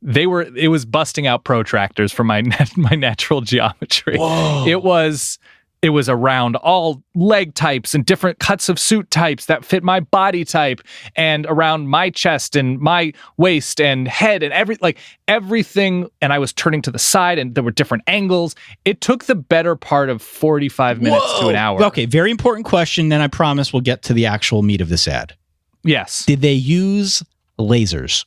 It was busting out protractors for my natural geometry. Whoa. It was around all leg types and different cuts of suit types that fit my body type, and around my chest and my waist and head and everything. And I was turning to the side, and there were different angles. It took the better part of 45 minutes to an hour. Okay, very important question. Then I promise we'll get to the actual meat of this ad. Yes. Did they use lasers?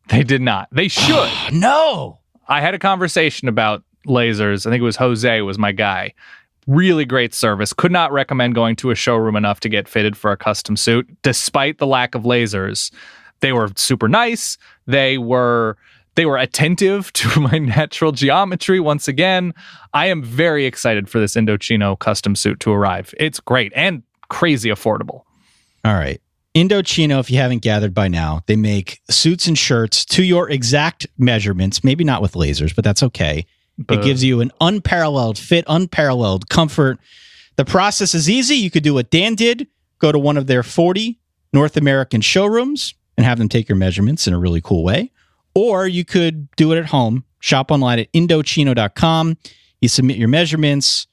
They did not. They should. No. I had a conversation about lasers. I think it was Jose was my guy. Really great service. Could not recommend going to a showroom enough to get fitted for a custom suit. Despite the lack of lasers, they were super nice. They were attentive to my natural geometry. Once again, I am very excited for this Indochino custom suit to arrive. It's great and crazy affordable. All right. Indochino, if you haven't gathered by now, they make suits and shirts to your exact measurements, maybe not with lasers, but that's okay. It gives you an unparalleled fit, unparalleled comfort. The process is easy. You could do what Dan did, go to one of their 40 North American showrooms and have them take your measurements in a really cool way. Or you could do it at home. Shop online at Indochino.com. You submit your measurements,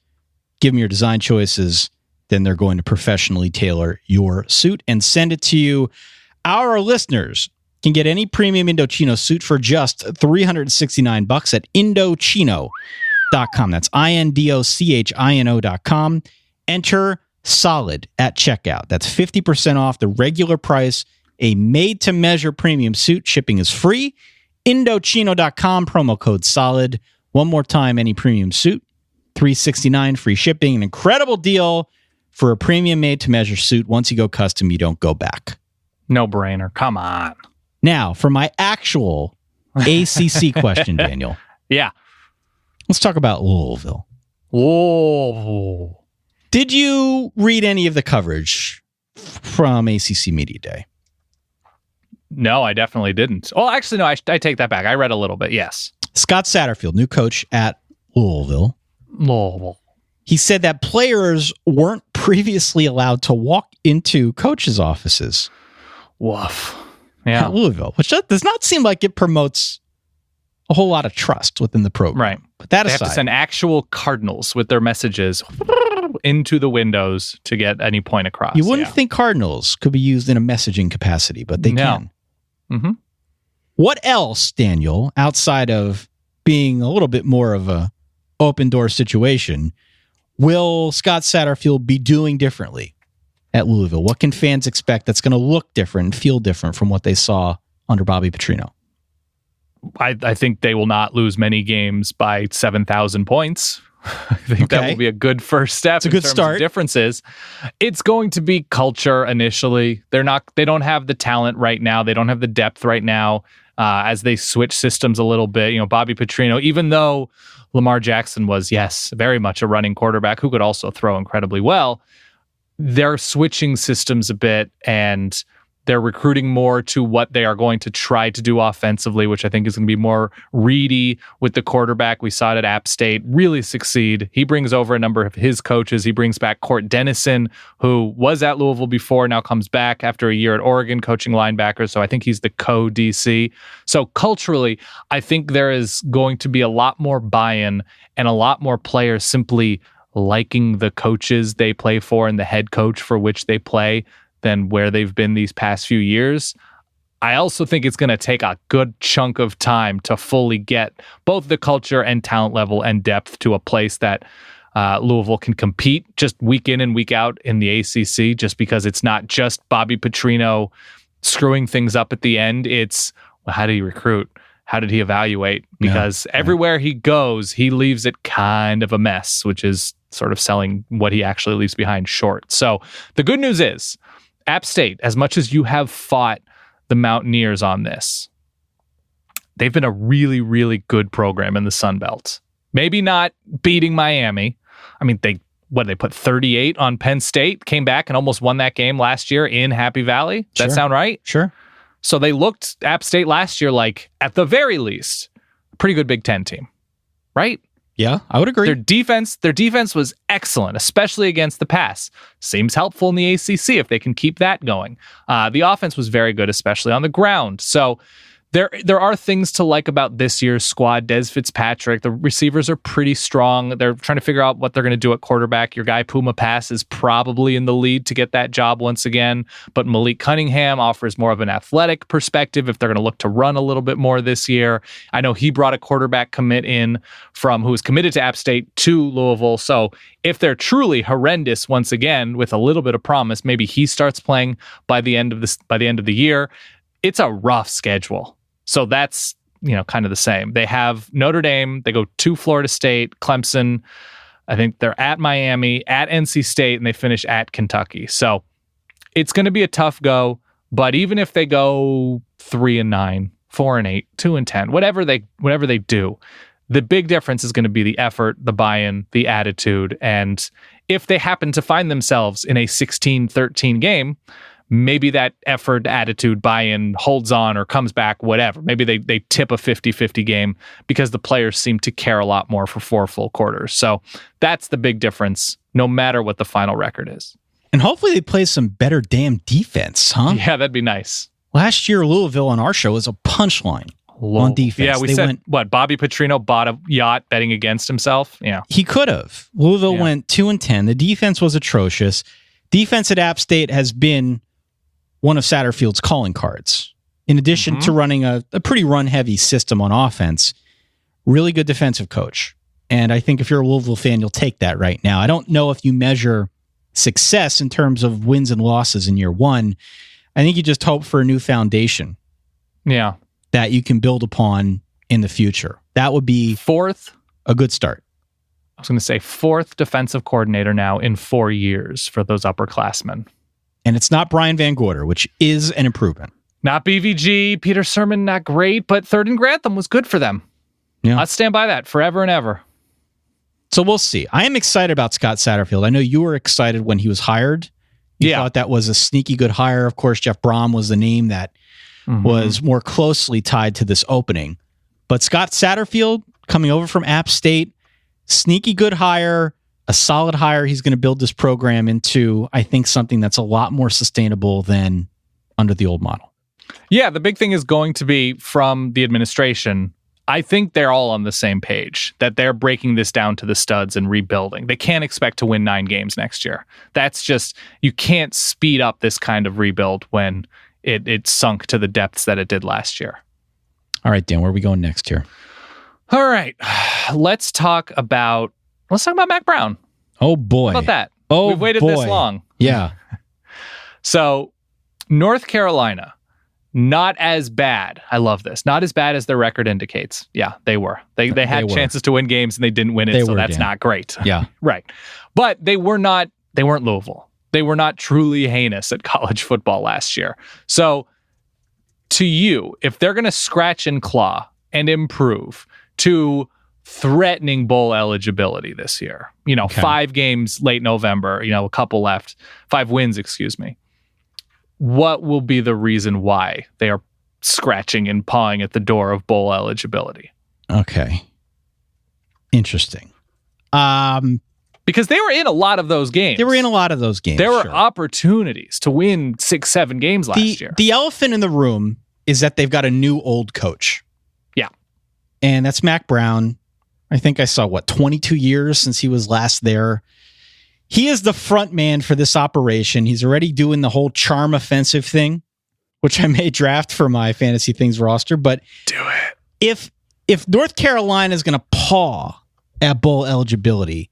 give them your design choices, then they're going to professionally tailor your suit and send it to you. Our listeners can get any premium Indochino suit for just $369 at Indochino.com. That's Indochino.com. Enter SOLID at checkout. That's 50% off the regular price. A made-to-measure premium suit. Shipping is free. Indochino.com, promo code SOLID. One more time, any premium suit, $369, free shipping. An incredible deal for a premium made-to-measure suit. Once you go custom, you don't go back. No brainer. Come on. Now, for my actual ACC question, Daniel. Yeah. Let's talk about Louisville. Whoa. Did you read any of the coverage from ACC Media Day? No, I definitely didn't. Oh, actually, no, I take that back. I read a little bit, yes. Scott Satterfield, new coach at Louisville. He said that players weren't previously allowed to walk into coaches' offices. Woof. Yeah. At Louisville, which does not seem like it promotes a whole lot of trust within the program. Right. But that they aside, have to send actual cardinals with their messages into the windows to get any point across. You wouldn't think cardinals could be used in a messaging capacity, but they can. Mm-hmm. What else, Daniel, outside of being a little bit more of a open door situation, will Scott Satterfield be doing differently at Louisville? What can fans expect that's going to look different and feel different from what they saw under Bobby Petrino? I think they will not lose many games by 7,000 points. I think that will be a good first step. It's a good start. Of differences. It's going to be culture initially. They don't have the talent right now. They don't have the depth right now. As they switch systems a little bit, Bobby Petrino, even though Lamar Jackson was, yes, very much a running quarterback who could also throw incredibly well, they're switching systems a bit and they're recruiting more to what they are going to try to do offensively, which I think is going to be more ready with the quarterback. We saw it at App State really succeed. He brings over a number of his coaches. He brings back Court Dennison, who was at Louisville before, now comes back after a year at Oregon coaching linebackers. So I think he's the co-DC. So culturally, I think there is going to be a lot more buy-in and a lot more players simply liking the coaches they play for and the head coach for which they play than where they've been these past few years. I also think it's going to take a good chunk of time to fully get both the culture and talent level and depth to a place that Louisville can compete just week in and week out in the ACC, just because it's not just Bobby Petrino screwing things up at the end. It's, well, how did he recruit? How did he evaluate? Because everywhere he goes, he leaves it kind of a mess, which is sort of selling what he actually leaves behind short. So the good news is, App State, as much as you have fought the Mountaineers on this, they've been a really, really good program in the Sun Belt. Maybe not beating Miami. I mean, they put 38 on Penn State, came back and almost won that game last year in Happy Valley. Does that sound right? Sure. So they looked App State last year like, at the very least, a pretty good Big Ten team, right? Yeah, I would agree. Their defense was excellent, especially against the pass. Seems helpful in the ACC if they can keep that going. The offense was very good, especially on the ground. So there are things to like about this year's squad. Des Fitzpatrick, the receivers are pretty strong. They're trying to figure out what they're going to do at quarterback. Your guy Puma Pass is probably in the lead to get that job once again, but Malik Cunningham offers more of an athletic perspective if they're going to look to run a little bit more this year. I know he brought a quarterback commit in who was committed to App State to Louisville. So if they're truly horrendous once again with a little bit of promise, maybe he starts playing by the end of the year. It's a rough schedule. So that's, kind of the same. They have Notre Dame, they go to Florida State, Clemson. I think they're at Miami, at NC State, and they finish at Kentucky. So it's going to be a tough go, but even if they go 3-9, 4-8, 2-10, whatever they do, the big difference is going to be the effort, the buy-in, the attitude. And if they happen to find themselves in a 16-13 game, maybe that effort, attitude, buy-in holds on or comes back, whatever. Maybe they tip a 50-50 game because the players seem to care a lot more for 4 full quarters. So that's the big difference, no matter what the final record is. And hopefully they play some better damn defense, huh? Yeah, that'd be nice. Last year, Louisville on our show was a punchline on defense. Yeah, we said, Bobby Petrino bought a yacht betting against himself? Yeah. He could have. Louisville went 2-10. The defense was atrocious. Defense at App State has been one of Satterfield's calling cards. In addition to running a pretty run-heavy system on offense, really good defensive coach. And I think if you're a Louisville fan, you'll take that right now. I don't know if you measure success in terms of wins and losses in year one. I think you just hope for a new foundation. Yeah. That you can build upon in the future. That would be a good start. I was going to say 4th defensive coordinator now in 4 years for those upperclassmen. And it's not Brian Van Gorder, which is an improvement. Not BVG, Peter Sermon, not great, but 3rd and Grantham was good for them. Yeah. I'd stand by that forever and ever. So we'll see. I am excited about Scott Satterfield. I know you were excited when he was hired. You thought that was a sneaky good hire. Of course, Jeff Brom was the name that was more closely tied to this opening. But Scott Satterfield coming over from App State, sneaky good hire, a solid hire. He's going to build this program into, I think, something that's a lot more sustainable than under the old model. Yeah, the big thing is going to be from the administration. I think they're all on the same page, that they're breaking this down to the studs and rebuilding. They can't expect to win 9 games next year. That's just, you can't speed up this kind of rebuild when it sunk to the depths that it did last year. All right, Dan, where are we going next here? All right, let's talk about Mack Brown. Oh, boy. How about that? Oh, we've waited this long. Yeah. So, North Carolina, not as bad. I love this. Not as bad as their record indicates. Yeah, they were. They had chances to win games and they didn't win it, so that's not great. Yeah. Right. But they weren't Louisville. They were not truly heinous at college football last year. So, to you, if they're going to scratch and claw and improve to threatening bowl eligibility this year, 5 games late November, a couple left, 5 wins, excuse me. What will be the reason why they are scratching and pawing at the door of bowl eligibility? Okay. Interesting. Because they were in a lot of those games. There were opportunities to win 6-7 games last year. The elephant in the room is that they've got a new old coach. Yeah. And that's Mack Brown. I think I saw, 22 years since he was last there. He is the front man for this operation. He's already doing the whole charm offensive thing, which I may draft for my Fantasy Things roster. But do it. If North Carolina is going to paw at bowl eligibility,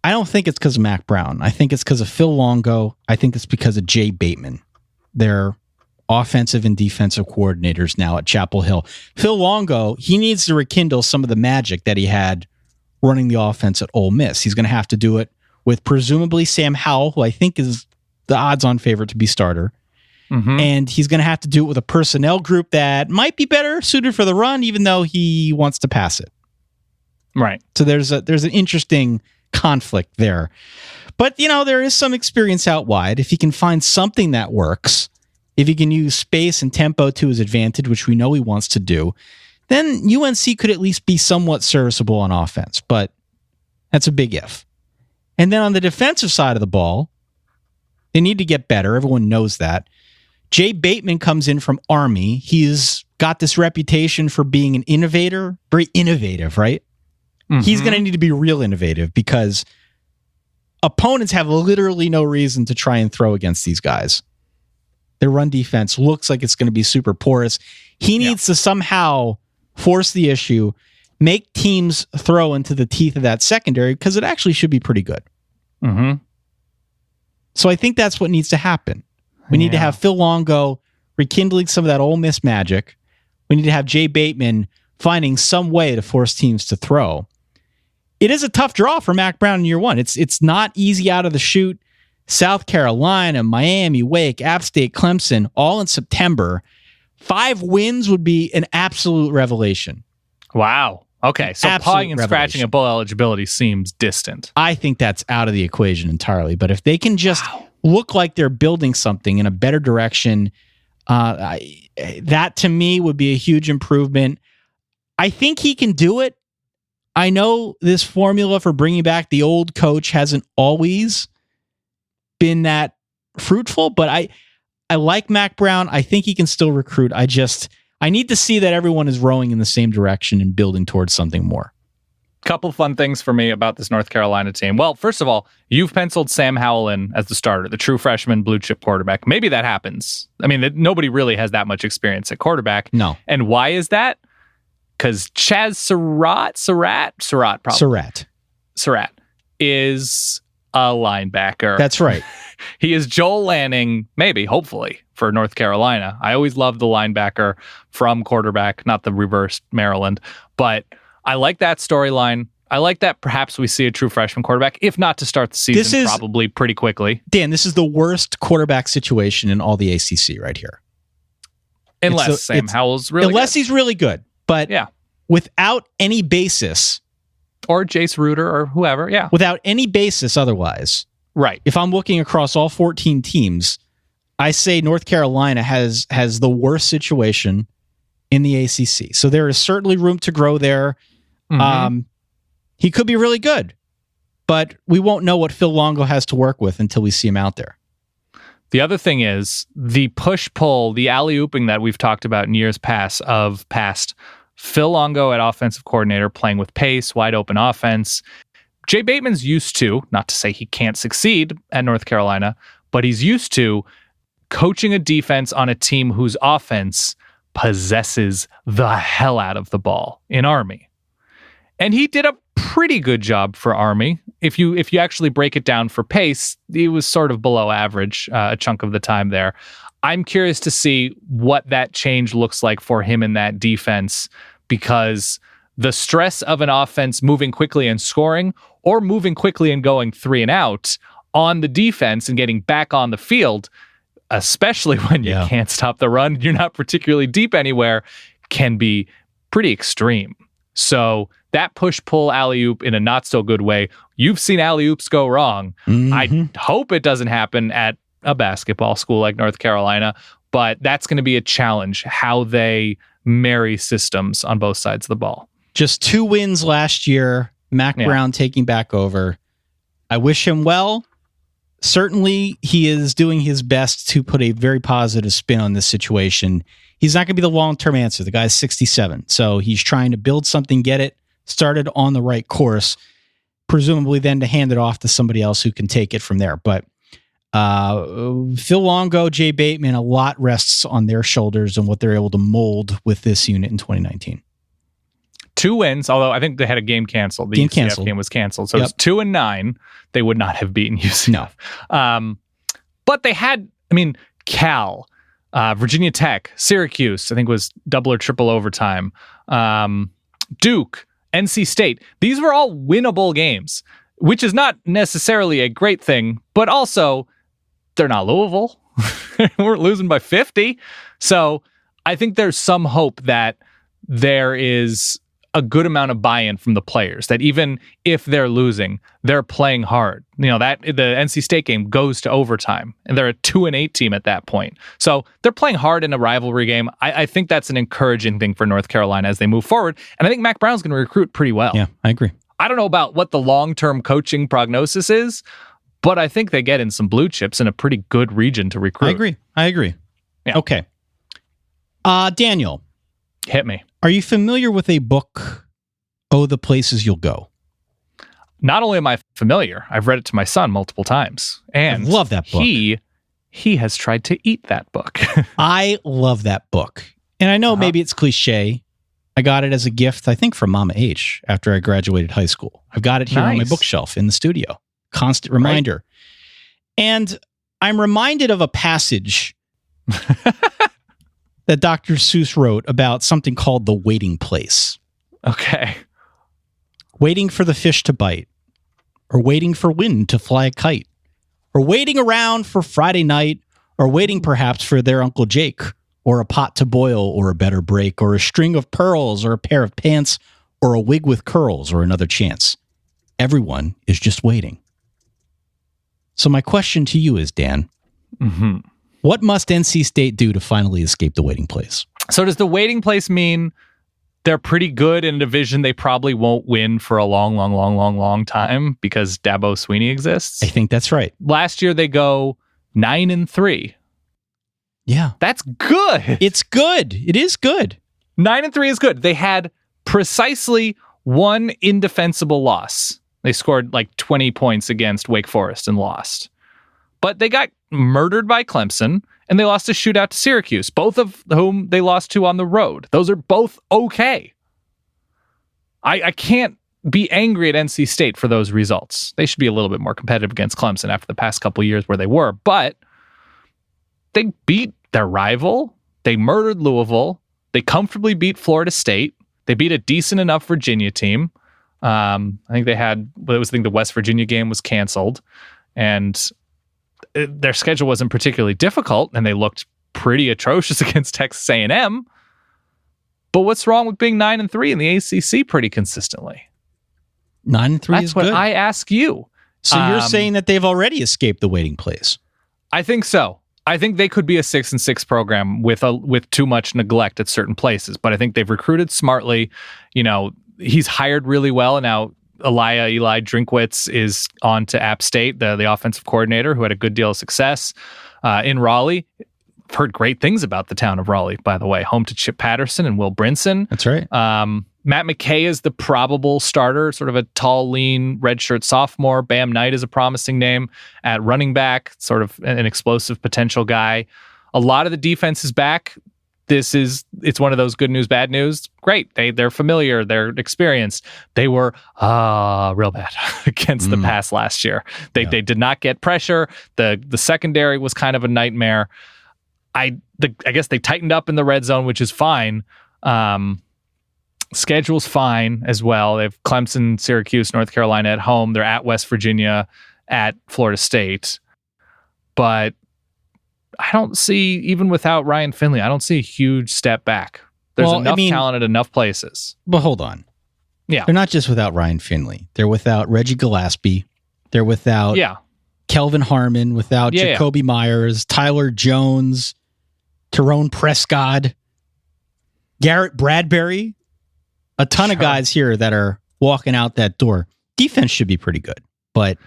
I don't think it's because of Mac Brown. I think it's because of Phil Longo. I think it's because of Jay Bateman. They're offensive and defensive coordinators now at Chapel Hill. Phil Longo, he needs to rekindle some of the magic that he had running the offense at Ole Miss. He's going to have to do it with presumably Sam Howell, who I think is the odds-on favorite to be starter. Mm-hmm. And he's going to have to do it with a personnel group that might be better suited for the run, even though he wants to pass it. Right. So there's an interesting conflict there. But, there is some experience out wide. If he can find something that works, if he can use space and tempo to his advantage, which we know he wants to do, then UNC could at least be somewhat serviceable on offense. But that's a big if. And then on the defensive side of the ball, they need to get better. Everyone knows that. Jay Bateman comes in from Army. He's got this reputation for being an innovator, very innovative, right? Mm-hmm. He's going to need to be real innovative because opponents have literally no reason to try and throw against these guys. Their run defense looks like it's going to be super porous. He needs to somehow force the issue, make teams throw into the teeth of that secondary because it actually should be pretty good. Mm-hmm. So I think that's what needs to happen. We need to have Phil Longo rekindling some of that Ole Miss magic. We need to have Jay Bateman finding some way to force teams to throw. It is a tough draw for Mac Brown in year one. It's not easy out of the chute. South Carolina, Miami, Wake, App State, Clemson, all in September. 5 wins would be an absolute revelation. Wow. Okay, so pawing and scratching at bowl eligibility seems distant. I think that's out of the equation entirely. But if they can just look like they're building something in a better direction, that to me would be a huge improvement. I think he can do it. I know this formula for bringing back the old coach hasn't always been that fruitful, but I like Mac Brown. I think he can still recruit. I need to see that everyone is rowing in the same direction and building towards something more. Couple fun things for me about this North Carolina team. Well, first of all, you've penciled Sam Howell in as the starter, the true freshman blue chip quarterback. Maybe that happens. I mean, nobody really has that much experience at quarterback. No. And why is that? Because Chaz Surratt is a linebacker. That's right. He is Joel Lanning, maybe, hopefully, for North Carolina. I always loved the linebacker from quarterback, not the reversed Maryland. But I like that storyline. I like that perhaps we see a true freshman quarterback, if not to start the season, probably pretty quickly. Dan, this is the worst quarterback situation in all the ACC right here. Unless Sam Howell's really Unless good. He's really good. But without any basis. Or Jace Ruder or whoever, Without any basis otherwise. Right. If I'm looking across all 14 teams, I say North Carolina has the worst situation in the ACC. So there is certainly room to grow there. Mm-hmm. He could be really good, but we won't know what Phil Longo has to work with until we see him out there. The other thing is the push-pull, the alley-ooping that we've talked about in years past. Phil Longo at offensive coordinator playing with pace, wide open offense. Jay Bateman's used to, not to say he can't succeed at North Carolina, but he's used to coaching a defense on a team whose offense possesses the hell out of the ball in Army. And he did a pretty good job for Army. If you actually break it down for pace, he was sort of below average a chunk of the time there. I'm curious to see what that change looks like for him in that defense, because the stress of an offense moving quickly and scoring, or moving quickly and going 3 and out on the defense and getting back on the field, especially when you can't stop the run, you're not particularly deep anywhere, can be pretty extreme. So that push-pull alley-oop in a not-so-good way, you've seen alley-oops go wrong. Mm-hmm. I hope it doesn't happen at a basketball school like North Carolina, but that's going to be a challenge, how they marry systems on both sides of the ball. Just 2 wins last year, Mac Brown taking back over. I wish him well. Certainly, he is doing his best to put a very positive spin on this situation. He's not going to be the long-term answer. The guy's 67, so he's trying to build something, get it started on the right course, presumably then to hand it off to somebody else who can take it from there. But Phil Longo, Jay Bateman, a lot rests on their shoulders and what they're able to mold with this unit in 2019. 2 wins, although I think they had a game canceled. The UCF game was canceled. So it's 2-9. They would not have beaten UCF. No. But they had, Cal, Virginia Tech, Syracuse, I think was double or triple overtime, Duke, NC State. These were all winnable games, which is not necessarily a great thing, but also they're not Louisville. We're losing by 50. So I think there's some hope that there is a good amount of buy-in from the players, that even if they're losing, they're playing hard. That the NC State game goes to overtime, and they're a 2-8 team at that point. So they're playing hard in a rivalry game. I think that's an encouraging thing for North Carolina as they move forward. And I think Mac Brown's going to recruit pretty well. Yeah, I agree. I don't know about what the long-term coaching prognosis is, but I think they get in some blue chips in a pretty good region to recruit. I agree. Yeah. Okay. Daniel. Hit me. Are you familiar with a book, Oh, the Places You'll Go? Not only am I familiar, I've read it to my son multiple times. And I love that book. He has tried to eat that book. I love that book. And I know maybe it's cliche. I got it as a gift, I think, from Mama H after I graduated high school. I've got it here on my bookshelf in the studio. Constant reminder. Right. And I'm reminded of a passage that Dr. Seuss wrote about something called the waiting place. Okay. Waiting for the fish to bite, or waiting for wind to fly a kite, or waiting around for Friday night, or waiting perhaps for their Uncle Jake, or a pot to boil, or a better break, or a string of pearls, or a pair of pants, or a wig with curls, or another chance. Everyone is just waiting. So my question to you is, Dan, what must NC State do to finally escape the waiting place? So does the waiting place mean they're pretty good in a division they probably won't win for a long time because Dabo Swinney exists? I think that's right. Last year they go 9-3. Yeah. That's good. It's good. It is good. 9-3 is good. They had precisely one indefensible loss. They scored like 20 points against Wake Forest and lost. But they got murdered by Clemson, and they lost a shootout to Syracuse, both of whom they lost to on the road. Those are both okay. I can't be angry at NC State for those results. They should be a little bit more competitive against Clemson after the past couple of years where they were, but they beat their rival. They murdered Louisville. They comfortably beat Florida State. They beat a decent enough Virginia team. I think the West Virginia game was canceled, and their schedule wasn't particularly difficult, and they looked pretty atrocious against Texas A&M. But what's wrong with being 9-3 in the ACC pretty consistently? 9-3 is good. That's what I ask you. So you're saying that they've already escaped the waiting place? I think so. I think they could be a 6-6 program with too much neglect at certain places, but I think they've recruited smartly. He's hired really well, and now Eli Drinkwitz is on to App State, the offensive coordinator, who had a good deal of success in Raleigh. I've heard great things about the town of Raleigh, by the way. Home to Chip Patterson and Will Brinson. That's right. Matt McKay is the probable starter, sort of a tall, lean, redshirt sophomore. Bam Knight is a promising name at running back, sort of an explosive potential guy. A lot of the defense is back. It's one of those good news, bad news. Great. They're familiar. They're experienced. They were real bad against the pass last year. They did not get pressure. The secondary was kind of a nightmare. I guess they tightened up in the red zone, which is fine. Schedule's fine as well. They have Clemson, Syracuse, North Carolina at home. They're at West Virginia, at Florida State. But I don't see, even without Ryan Finley, I don't see a huge step back. There's enough talent at enough places. But hold on. Yeah. They're not just without Ryan Finley. They're without Reggie Gillespie. They're without Kelvin Harmon, without Jacoby Myers, Tyler Jones, Tyrone Prescott, Garrett Bradbury. A ton of guys here that are walking out that door. Defense should be pretty good, but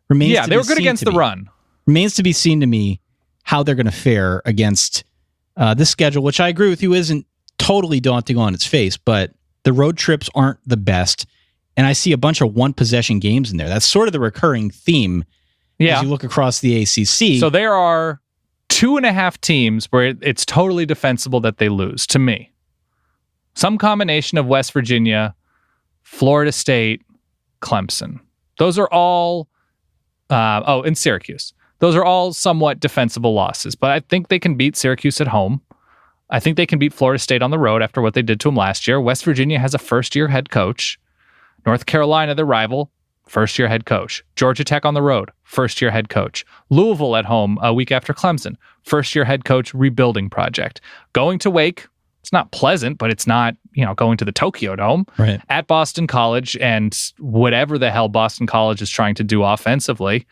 remains to be they were good against the run. Remains to be seen to me how they're going to fare against this schedule, which I agree with you isn't totally daunting on its face, but the road trips aren't the best, and I see a bunch of one-possession games in there. That's sort of the recurring theme as you look across the ACC. So there are 2.5 teams where it's totally defensible that they lose, to me. Some combination of West Virginia, Florida State, Clemson. Those are all, and Syracuse. Those are all somewhat defensible losses, but I think they can beat Syracuse at home. I think they can beat Florida State on the road after what they did to them last year. West Virginia has a first-year head coach. North Carolina, the rival, first-year head coach. Georgia Tech on the road, first-year head coach. Louisville at home a week after Clemson, first-year head coach rebuilding project. Going to Wake, it's not pleasant, but it's not, going to the Tokyo Dome. Right. At Boston College and whatever the hell Boston College is trying to do offensively.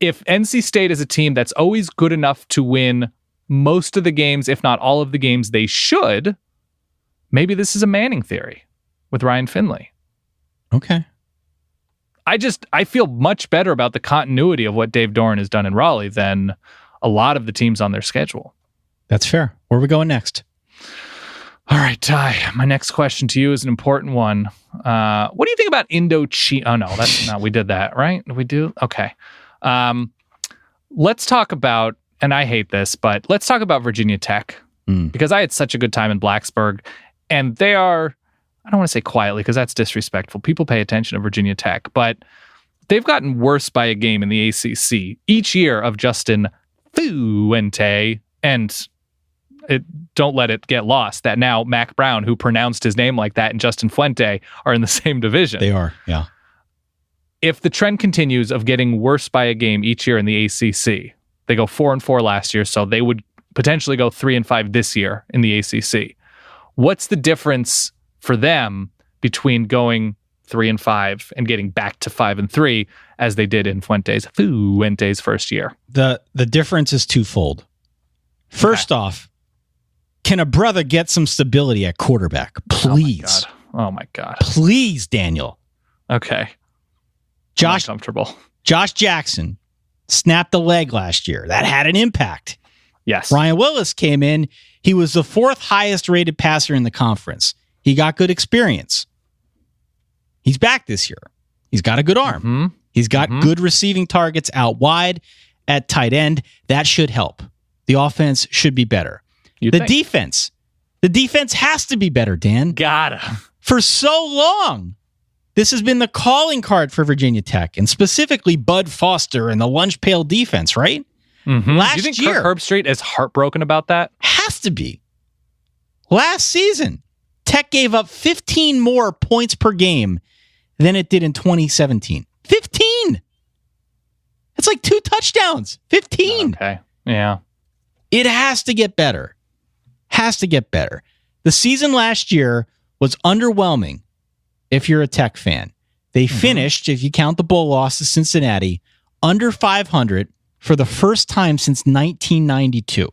If NC State is a team that's always good enough to win most of the games, if not all of the games they should, maybe this is a Manning theory with Ryan Finley. Okay. I feel much better about the continuity of what Dave Doran has done in Raleigh than a lot of the teams on their schedule. That's fair. Where are we going next? All right, Ty, my next question to you is an important one. What do you think about Indochina? Oh, no, we did that, right? Did we do? Okay. Let's talk about, and I hate this, but let's talk about Virginia Tech because I had such a good time in Blacksburg, and they are, I don't want to say quietly because that's disrespectful. People pay attention to Virginia Tech, but they've gotten worse by a game in the ACC each year of Justin Fuente, and don't let it get lost that now Mac Brown, who pronounced his name like that, and Justin Fuente are in the same division. They are, yeah. If the trend continues of getting worse by a game each year in the ACC, they go 4-4 last year, so they would potentially go 3-5 this year in the ACC. What's the difference for them between going 3-5 and getting back to 5-3 as they did in Fuente's first year? The difference is twofold. First off, can a brother get some stability at quarterback? Please. Oh my God. Please, Daniel. Okay. Josh Jackson snapped a leg last year. That had an impact. Yes. Ryan Willis came in. He was the 4th highest rated passer in the conference. He got good experience. He's back this year. He's got a good arm. Mm-hmm. He's got good receiving targets out wide at tight end. That should help. The offense should be better. The defense has to be better, Dan. Gotta. For so long, this has been the calling card for Virginia Tech, and specifically Bud Foster and the lunch pail defense, right? Mm-hmm. Last Do you think year, Kirk Herbstreit is heartbroken about that? Has to be. Last season, Tech gave up 15 more points per game than it did in 2017. 15! It's like 2 touchdowns. 15! Okay, yeah. It has to get better. Has to get better. The season last year was underwhelming if you're a Tech fan. They finished, if you count the bowl loss to Cincinnati, under 500 for the first time since 1992.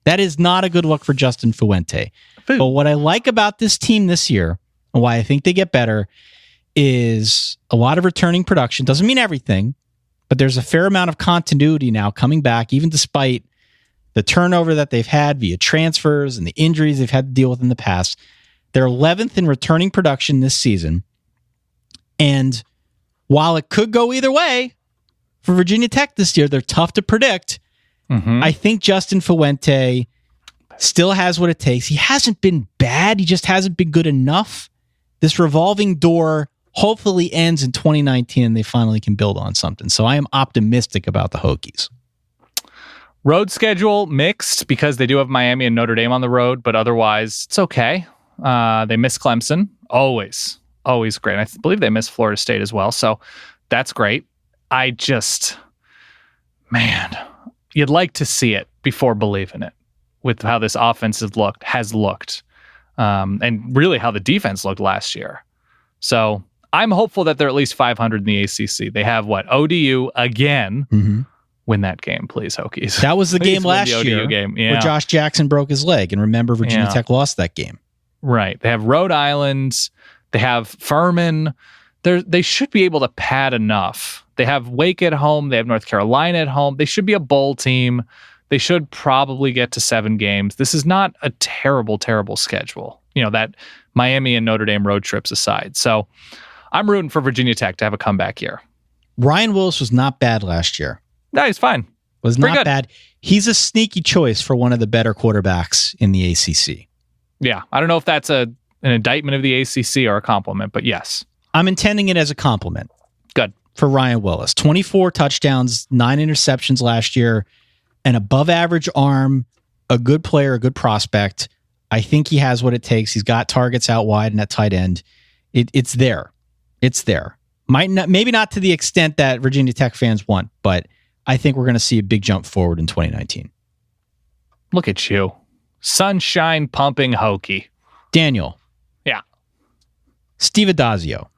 That is not a good look for Justin Fuente. But what I like about this team this year, and why I think they get better, is a lot of returning production. Doesn't mean everything, but there's a fair amount of continuity now coming back, even despite the turnover that they've had via transfers and the injuries they've had to deal with in the past. They're 11th in returning production this season. And while it could go either way for Virginia Tech this year, they're tough to predict. I think Justin Fuente still has what it takes. He hasn't been bad. He just hasn't been good enough. This revolving door hopefully ends in 2019 and they finally can build on something. So I am optimistic about the Hokies. Road schedule mixed because they do have Miami and Notre Dame on the road, but otherwise it's okay. They miss Clemson. Always great. I believe they miss Florida State as well. So that's great. You'd like to see it before believing it with how this offense has looked, and really how the defense looked last year. So I'm hopeful that they're at least 500 in the ACC. They have ODU again. Win that game, please, Hokies. That was the game last year game. where Josh Jackson broke his leg. And remember, Virginia Tech lost that game. Right. They have Rhode Island. They have Furman. They should be able to pad enough. They have Wake at home. They have North Carolina at home. They should be a bowl team. They should probably get to 7 games. This is not a terrible, terrible schedule. That Miami and Notre Dame road trips aside. So I'm rooting for Virginia Tech to have a comeback year. Ryan Willis was not bad last year. No, he's fine. Was not bad. He's a sneaky choice for one of the better quarterbacks in the ACC. Yeah, I don't know if that's an indictment of the ACC or a compliment, but yes. I'm intending it as a compliment. Good. For Ryan Willis. 24 touchdowns, 9 interceptions last year, an above-average arm, a good player, a good prospect. I think he has what it takes. He's got targets out wide and at tight end. It's there. It's there. Maybe not to the extent that Virginia Tech fans want, but I think we're going to see a big jump forward in 2019. Look at you. Sunshine pumping Hokie. Daniel. Yeah. Steve Adazio.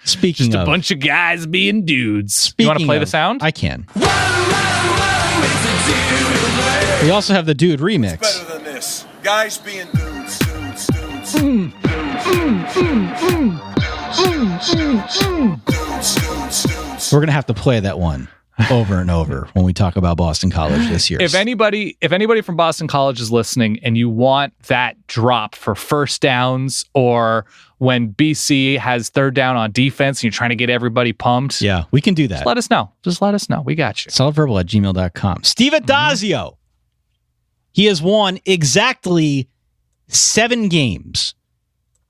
Speaking Just of a bunch of guys being dudes. You want to play the sound? I can. We also have the Dude remix. It's better than this. Guys being dudes. We're going to have to play that one over and over when we talk about Boston College this year. If anybody from Boston College is listening and you want that drop for first downs or when BC has third down on defense and you're trying to get everybody pumped. Yeah, we can do that. Just let us know. We got you. Solidverbal@gmail.com. Steve Adazio. He has won exactly 7 games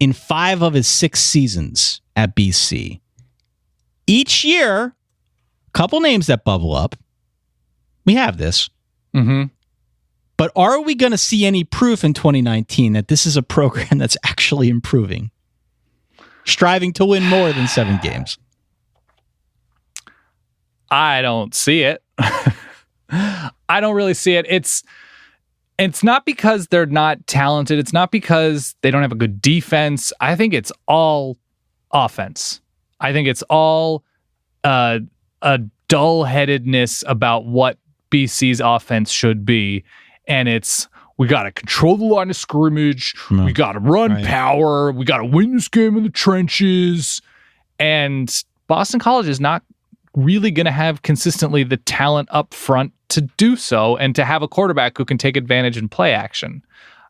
in 5 of his 6 seasons at BC. Each year, a couple names that bubble up. We have this. Mm-hmm. But are we going to see any proof in 2019 that this is a program that's actually improving? Striving to win more than 7 games. I don't see it. I don't really see it. It's not because they're not talented. It's not because they don't have a good defense. I think it's all offense. I think it's all a dull-headedness about what BC's offense should be. And it's, we got to control the line of scrimmage. No. We got to run power. We got to win this game in the trenches. And Boston College is not really going to have consistently the talent up front to do so and to have a quarterback who can take advantage in play action.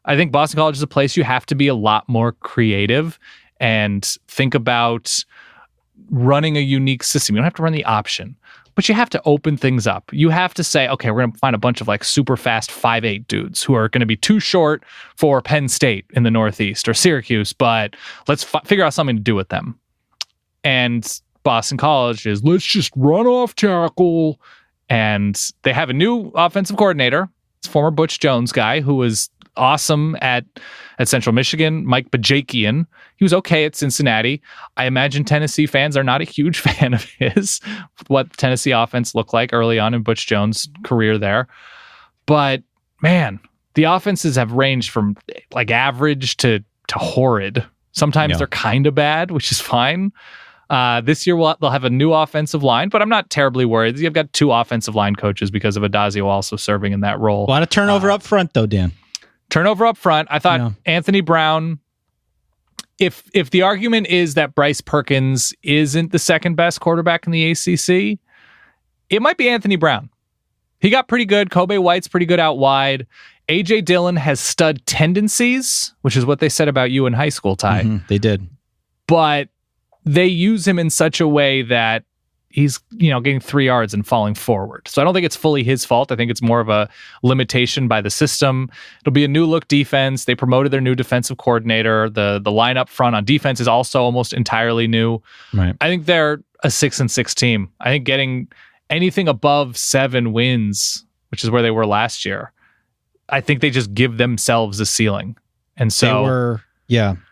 I think Boston College is a place you have to be a lot more creative and think about running a unique system. You don't have to run the option, but you have to open things up. You have to say, okay, we're going to find a bunch of like super fast 5'8" dudes who are going to be too short for Penn State in the Northeast or Syracuse, but let's figure out something to do with them. And Boston College is, let's just run off tackle. And they have a new offensive coordinator. It's former Butch Jones guy who was awesome at Central Michigan, Mike Bajakian. He was okay at Cincinnati. I imagine Tennessee fans are not a huge fan of his, what Tennessee offense looked like early on in Butch Jones' career there. But man, the offenses have ranged from like average to horrid. Sometimes they're kind of bad, which is fine. This year they'll have a new offensive line, but I'm not terribly worried. You've got 2 offensive line coaches because of Adazio also serving in that role. A lot of turnover up front, though, Dan. Turnover up front. I thought Anthony Brown, if the argument is that Bryce Perkins isn't the second best quarterback in the ACC, it might be Anthony Brown. He got pretty good. Kobe White's pretty good out wide. A.J. Dillon has stud tendencies, which is what they said about you in high school, Ty. Mm-hmm, they did. But they use him in such a way that he's, getting 3 yards and falling forward. So I don't think it's fully his fault. I think it's more of a limitation by the system. It'll be a new look defense. They promoted their new defensive coordinator. The line up front on defense is also almost entirely new. Right. I think they're a 6-6 team. I think getting anything above 7 wins, which is where they were last year, I think they just give themselves a ceiling. And so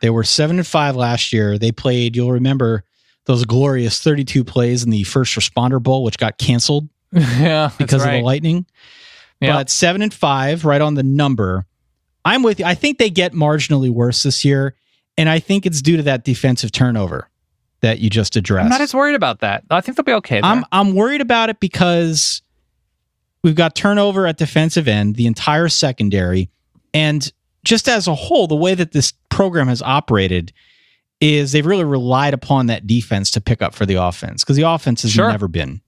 they were 7-5 last year. They played, you'll remember, those glorious 32 plays in the First Responder Bowl, which got canceled because of the lightning. Yeah. But 7-5, right on the number. I'm with you. I think they get marginally worse this year, and I think it's due to that defensive turnover that you just addressed. I'm not as worried about that. I think they'll be okay there. I'm worried about it because we've got turnover at defensive end, the entire secondary, and just as a whole, the way that this program has operated is they've really relied upon that defense to pick up for the offense, because the offense has never been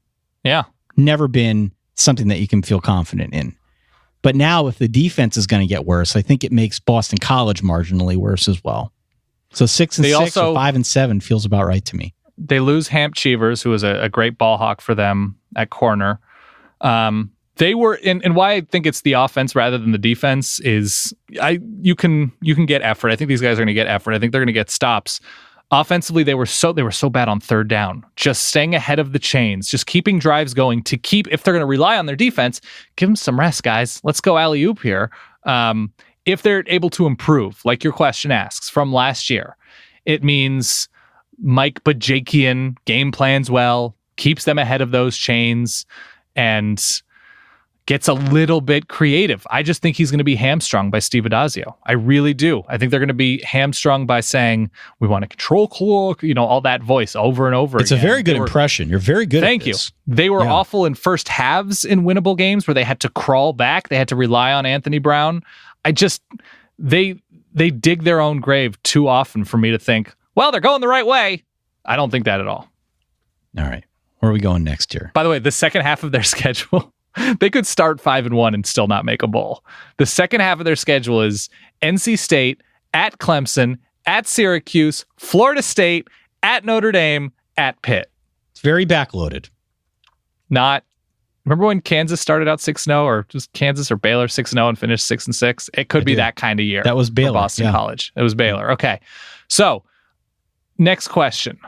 something that you can feel confident in. But now if the defense is going to get worse, I think it makes Boston College marginally worse as well. So 6-6 or 5-7 feels about right to me. They lose Hamp Cheevers, who was a great ball hawk for them at corner. They were, and why I think it's the offense rather than the defense is you can get effort. I think these guys are going to get effort. I think they're going to get stops. Offensively, they were so bad on third down, just staying ahead of the chains, just keeping drives going to keep, if they're going to rely on their defense, give them some rest, guys. Let's go alley-oop here. If they're able to improve, like your question asks, from last year, it means Mike Bajakian game plans well, keeps them ahead of those chains, and gets a little bit creative. I just think he's going to be hamstrung by Steve Adazio. I really do. I think they're going to be hamstrung by saying, we want to control clock, all that voice over and over again. It's a very good impression. You're very good Thank at you. this. They were awful in first halves in winnable games where they had to crawl back. They had to rely on Anthony Brown. They dig their own grave too often for me to think, well, they're going the right way. I don't think that at all. All right. Where are we going next year? By the way, the second half of their schedule, they could start 5-1 and still not make a bowl. The second half of their schedule is NC State, at Clemson, at Syracuse, Florida State, at Notre Dame, at Pitt. It's very backloaded. Remember when Kansas started out 6-0, or just Kansas or Baylor 6-0 and finished 6-6? It could be that kind of year. That was Baylor. Boston College. It was Baylor. Okay. So, next question.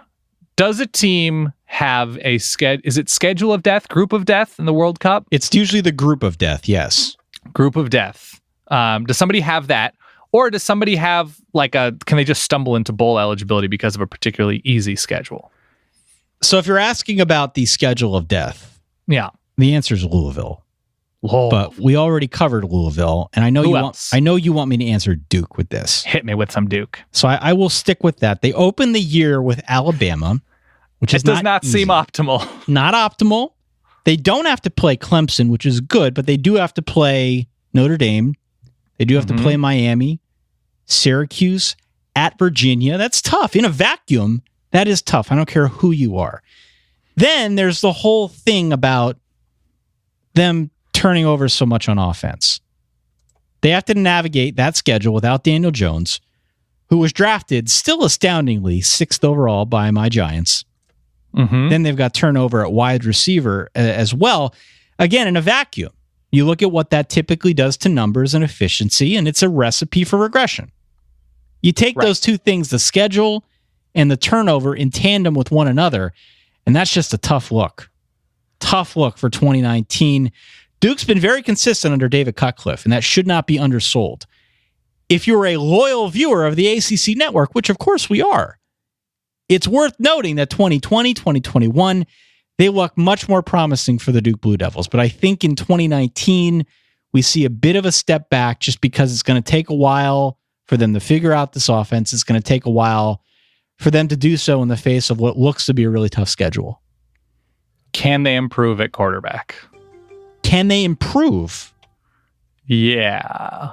Does a team have a is it schedule of death, group of death in the World Cup? It's usually the group of death, yes. Group of death. Does somebody have that? Or does somebody have can they just stumble into bowl eligibility because of a particularly easy schedule? So if you're asking about the schedule of death, yeah, the answer is Louisville. Whoa. But we already covered Louisville, and I know you want me to answer Duke with this. Hit me with some Duke. So I will stick with that. They opened the year with Alabama, which does not seem optimal. Not optimal. They don't have to play Clemson, which is good, but they do have to play Notre Dame. They do have to play Miami, Syracuse, at Virginia. That's tough. In a vacuum, that is tough. I don't care who you are. Then there's the whole thing about them turning over so much on offense. They have to navigate that schedule without Daniel Jones, who was drafted still astoundingly 6th overall by my Giants. Then they've got turnover at wide receiver as well. Again, in a vacuum, you look at what that typically does to numbers and efficiency, and it's a recipe for regression. You take those two things, the schedule and the turnover, in tandem with one another, and that's just a tough look. Tough look for 2019. Duke's been very consistent under David Cutcliffe, and that should not be undersold. If you're a loyal viewer of the ACC network, which of course we are, it's worth noting that 2020, 2021, they look much more promising for the Duke Blue Devils. But I think in 2019, we see a bit of a step back just because it's going to take a while for them to figure out this offense. It's going to take a while for them to do so in the face of what looks to be a really tough schedule. Can they improve at quarterback? Can they improve? Yeah.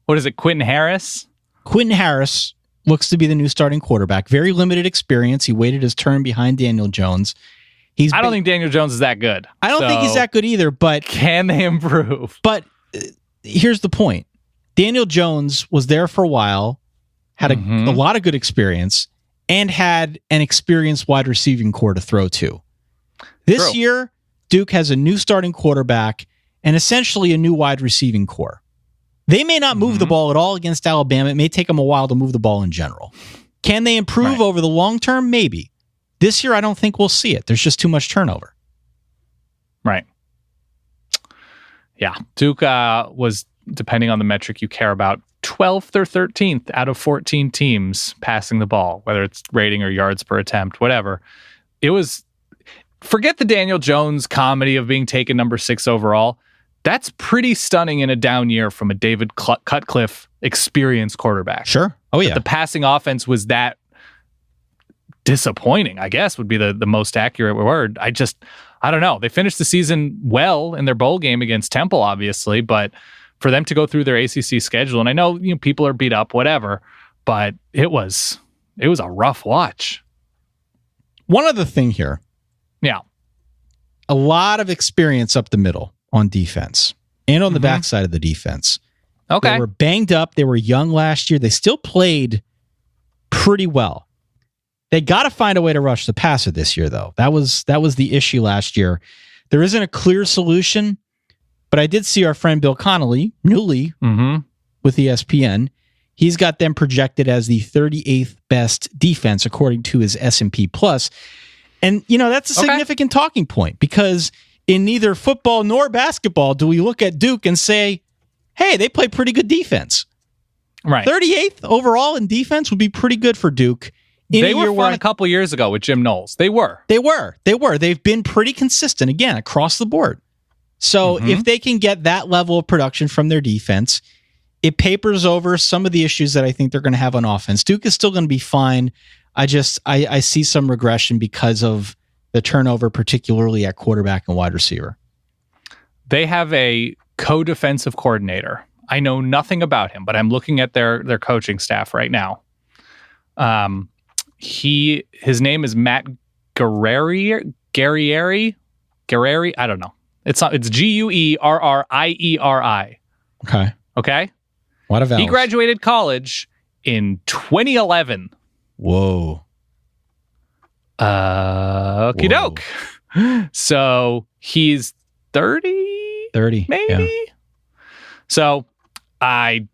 What is it, Quentin Harris? Quentin Harris looks to be the new starting quarterback. Very limited experience. He waited his turn behind Daniel Jones. I don't think Daniel Jones is that good. I don't think he's that good either, but... Can they improve? But here's the point. Daniel Jones was there for a while, had a lot of good experience, and had an experienced wide receiving core to throw to. This year, Duke has a new starting quarterback and essentially a new wide receiving core. They may not move the ball at all against Alabama. It may take them a while to move the ball in general. Can they improve over the long term? Maybe. This year, I don't think we'll see it. There's just too much turnover. Right. Yeah. Duke was, depending on the metric you care about, 12th or 13th out of 14 teams passing the ball, whether it's rating or yards per attempt, whatever. It was, forget the Daniel Jones comedy of being taken number 6 overall. That's pretty stunning in a down year from a David Cutcliffe experienced quarterback. Sure. Oh, yeah. But the passing offense was that disappointing, I guess, would be the most accurate word. I don't know. They finished the season well in their bowl game against Temple, obviously, but for them to go through their ACC schedule, and I know people are beat up, whatever, but it was a rough watch. One other thing here. Yeah. A lot of experience up the middle on defense and on the backside of the defense. Okay. They were banged up. They were young last year. They still played pretty well. They got to find a way to rush the passer this year, though. That was the issue last year. There isn't a clear solution, But I did see our friend Bill Connolly, newly with ESPN. He's got them projected as the 38th best defense according to his S&P Plus. And, that's a significant talking point because in neither football nor basketball do we look at Duke and say, hey, they play pretty good defense. Right. 38th overall in defense would be pretty good for Duke. They were fun a couple years ago with Jim Knowles. They were. They've been pretty consistent, again, across the board. So if they can get that level of production from their defense, it papers over some of the issues that I think they're going to have on offense. Duke is still going to be fine. I see some regression because of the turnover, particularly at quarterback and wide receiver. They have a co-defensive coordinator. I know nothing about him, but I'm looking at their coaching staff right now. His name is Matt Guerrieri. I don't know. It's Guerrieri. Okay. What about he graduated college in 2011. Whoa. Okie doke. So he's 30? 30, maybe? Yeah. So it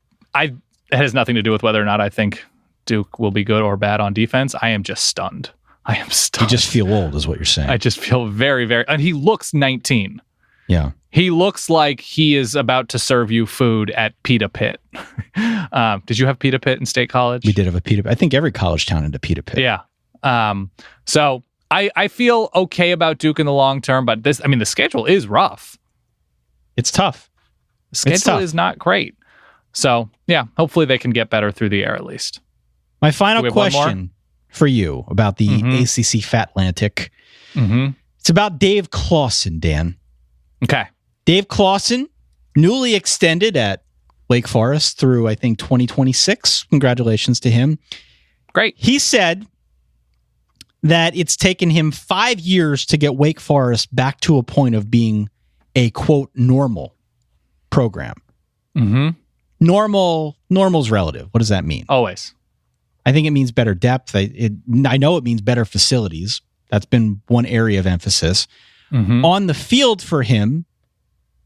has nothing to do with whether or not I think Duke will be good or bad on defense. I am just stunned. You just feel old is what you're saying. I just feel very, very... And he looks 19. Yeah. He looks like he is about to serve you food at Pita Pit. Did you have Pita Pit in State College? We did have a Pita Pit. I think every college town had a Pita Pit. Yeah. So I feel okay about Duke in the long term, but the schedule is rough. It's tough. The schedule is not great. So, yeah, hopefully they can get better through the air at least. My final question for you about the ACC Fatlantic. It's about Dave Clawson, Dan. Okay. Dave Clawson, newly extended at Wake Forest through, I think, 2026. Congratulations to him. Great. He said that it's taken him 5 years to get Wake Forest back to a point of being a, quote, normal program. Normal's relative. What does that mean? Always. I think it means better depth. I know it means better facilities. That's been one area of emphasis. On the field for him,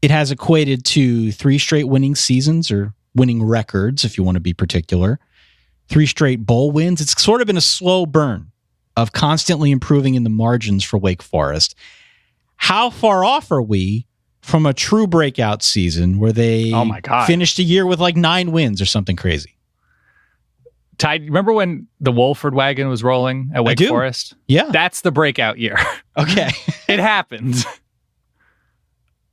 it has equated to 3 straight winning seasons or winning records, if you want to be particular. 3 straight bowl wins. It's sort of been a slow burn of constantly improving in the margins for Wake Forest. How far off are we from a true breakout season where they finished a year with like 9 wins or something crazy? Ty, remember when the Wolford wagon was rolling at Wake Forest? Yeah. That's the breakout year. Okay. It happened.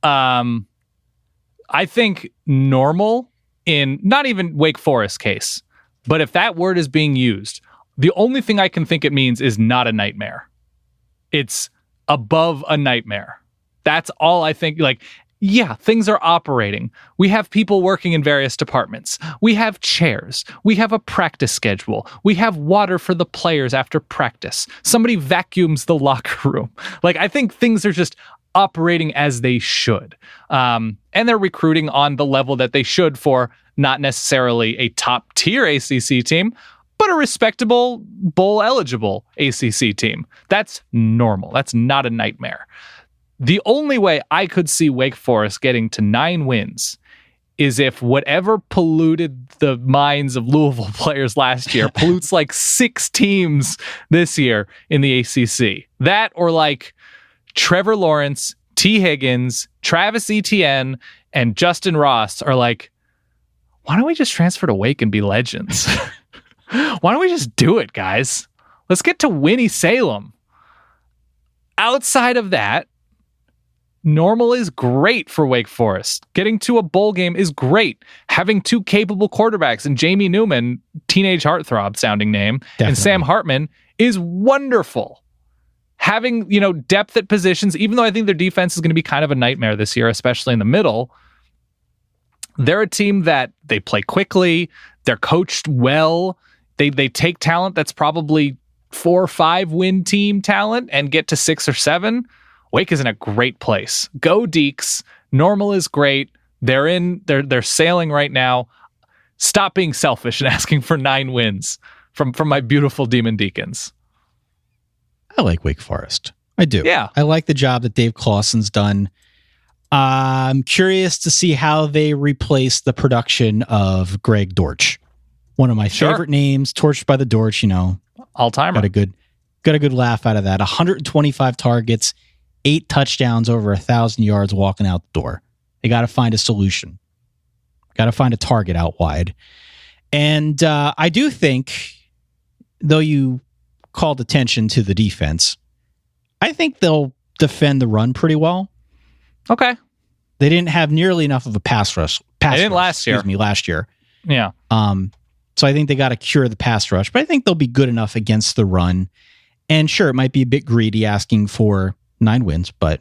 I think normal in not even Wake Forest case, but if that word is being used, the only thing I can think it means is not a nightmare. It's above a nightmare. That's all I think. Like, yeah, things are operating. We have people working in various departments. We have chairs. We have a practice schedule. We have water for the players after practice. Somebody vacuums the locker room. Like, I think things are just operating as they should. And they're recruiting on the level that they should for not necessarily a top tier ACC team, but a respectable bowl eligible ACC team. That's normal. That's not a nightmare. The only way I could see Wake Forest getting to 9 wins is if whatever polluted the minds of Louisville players last year pollutes like 6 teams this year in the ACC. That or like Trevor Lawrence, T. Higgins, Travis Etienne, and Justin Ross are like, why don't we just transfer to Wake and be legends? Why don't we just do it, guys? Let's get to Winnie Salem. Outside of that, normal is great for Wake Forest. Getting to a bowl game is great. Having 2 capable quarterbacks and Jamie Newman, teenage heartthrob sounding name, and Sam Hartman is wonderful. Having, depth at positions, even though I think their defense is going to be kind of a nightmare this year, especially in the middle, they're a team that they play quickly. They're coached well. They take talent that's probably 4 or 5 win team talent and get to 6 or 7. Wake is in a great place. Go Deeks. Normal is great. They're sailing right now. Stop being selfish and asking for 9 wins from my beautiful Demon Deacons. I like Wake Forest. I do. Yeah. I like the job that Dave Clawson's done. I'm curious to see how they replace the production of Greg Dortch. One of my favorite names, Torched by the Dortch, All-timer. Got a good laugh out of that. 125 targets, 8 touchdowns, over 1,000 yards walking out the door. They got to find a solution. Got to find a target out wide. And I do think, though you called attention to the defense, I think they'll defend the run pretty well. Okay. They didn't have nearly enough of a pass rush. Last year. Last year. Yeah. So I think they got to cure the pass rush, but I think they'll be good enough against the run. And sure, it might be a bit greedy asking for 9 wins, but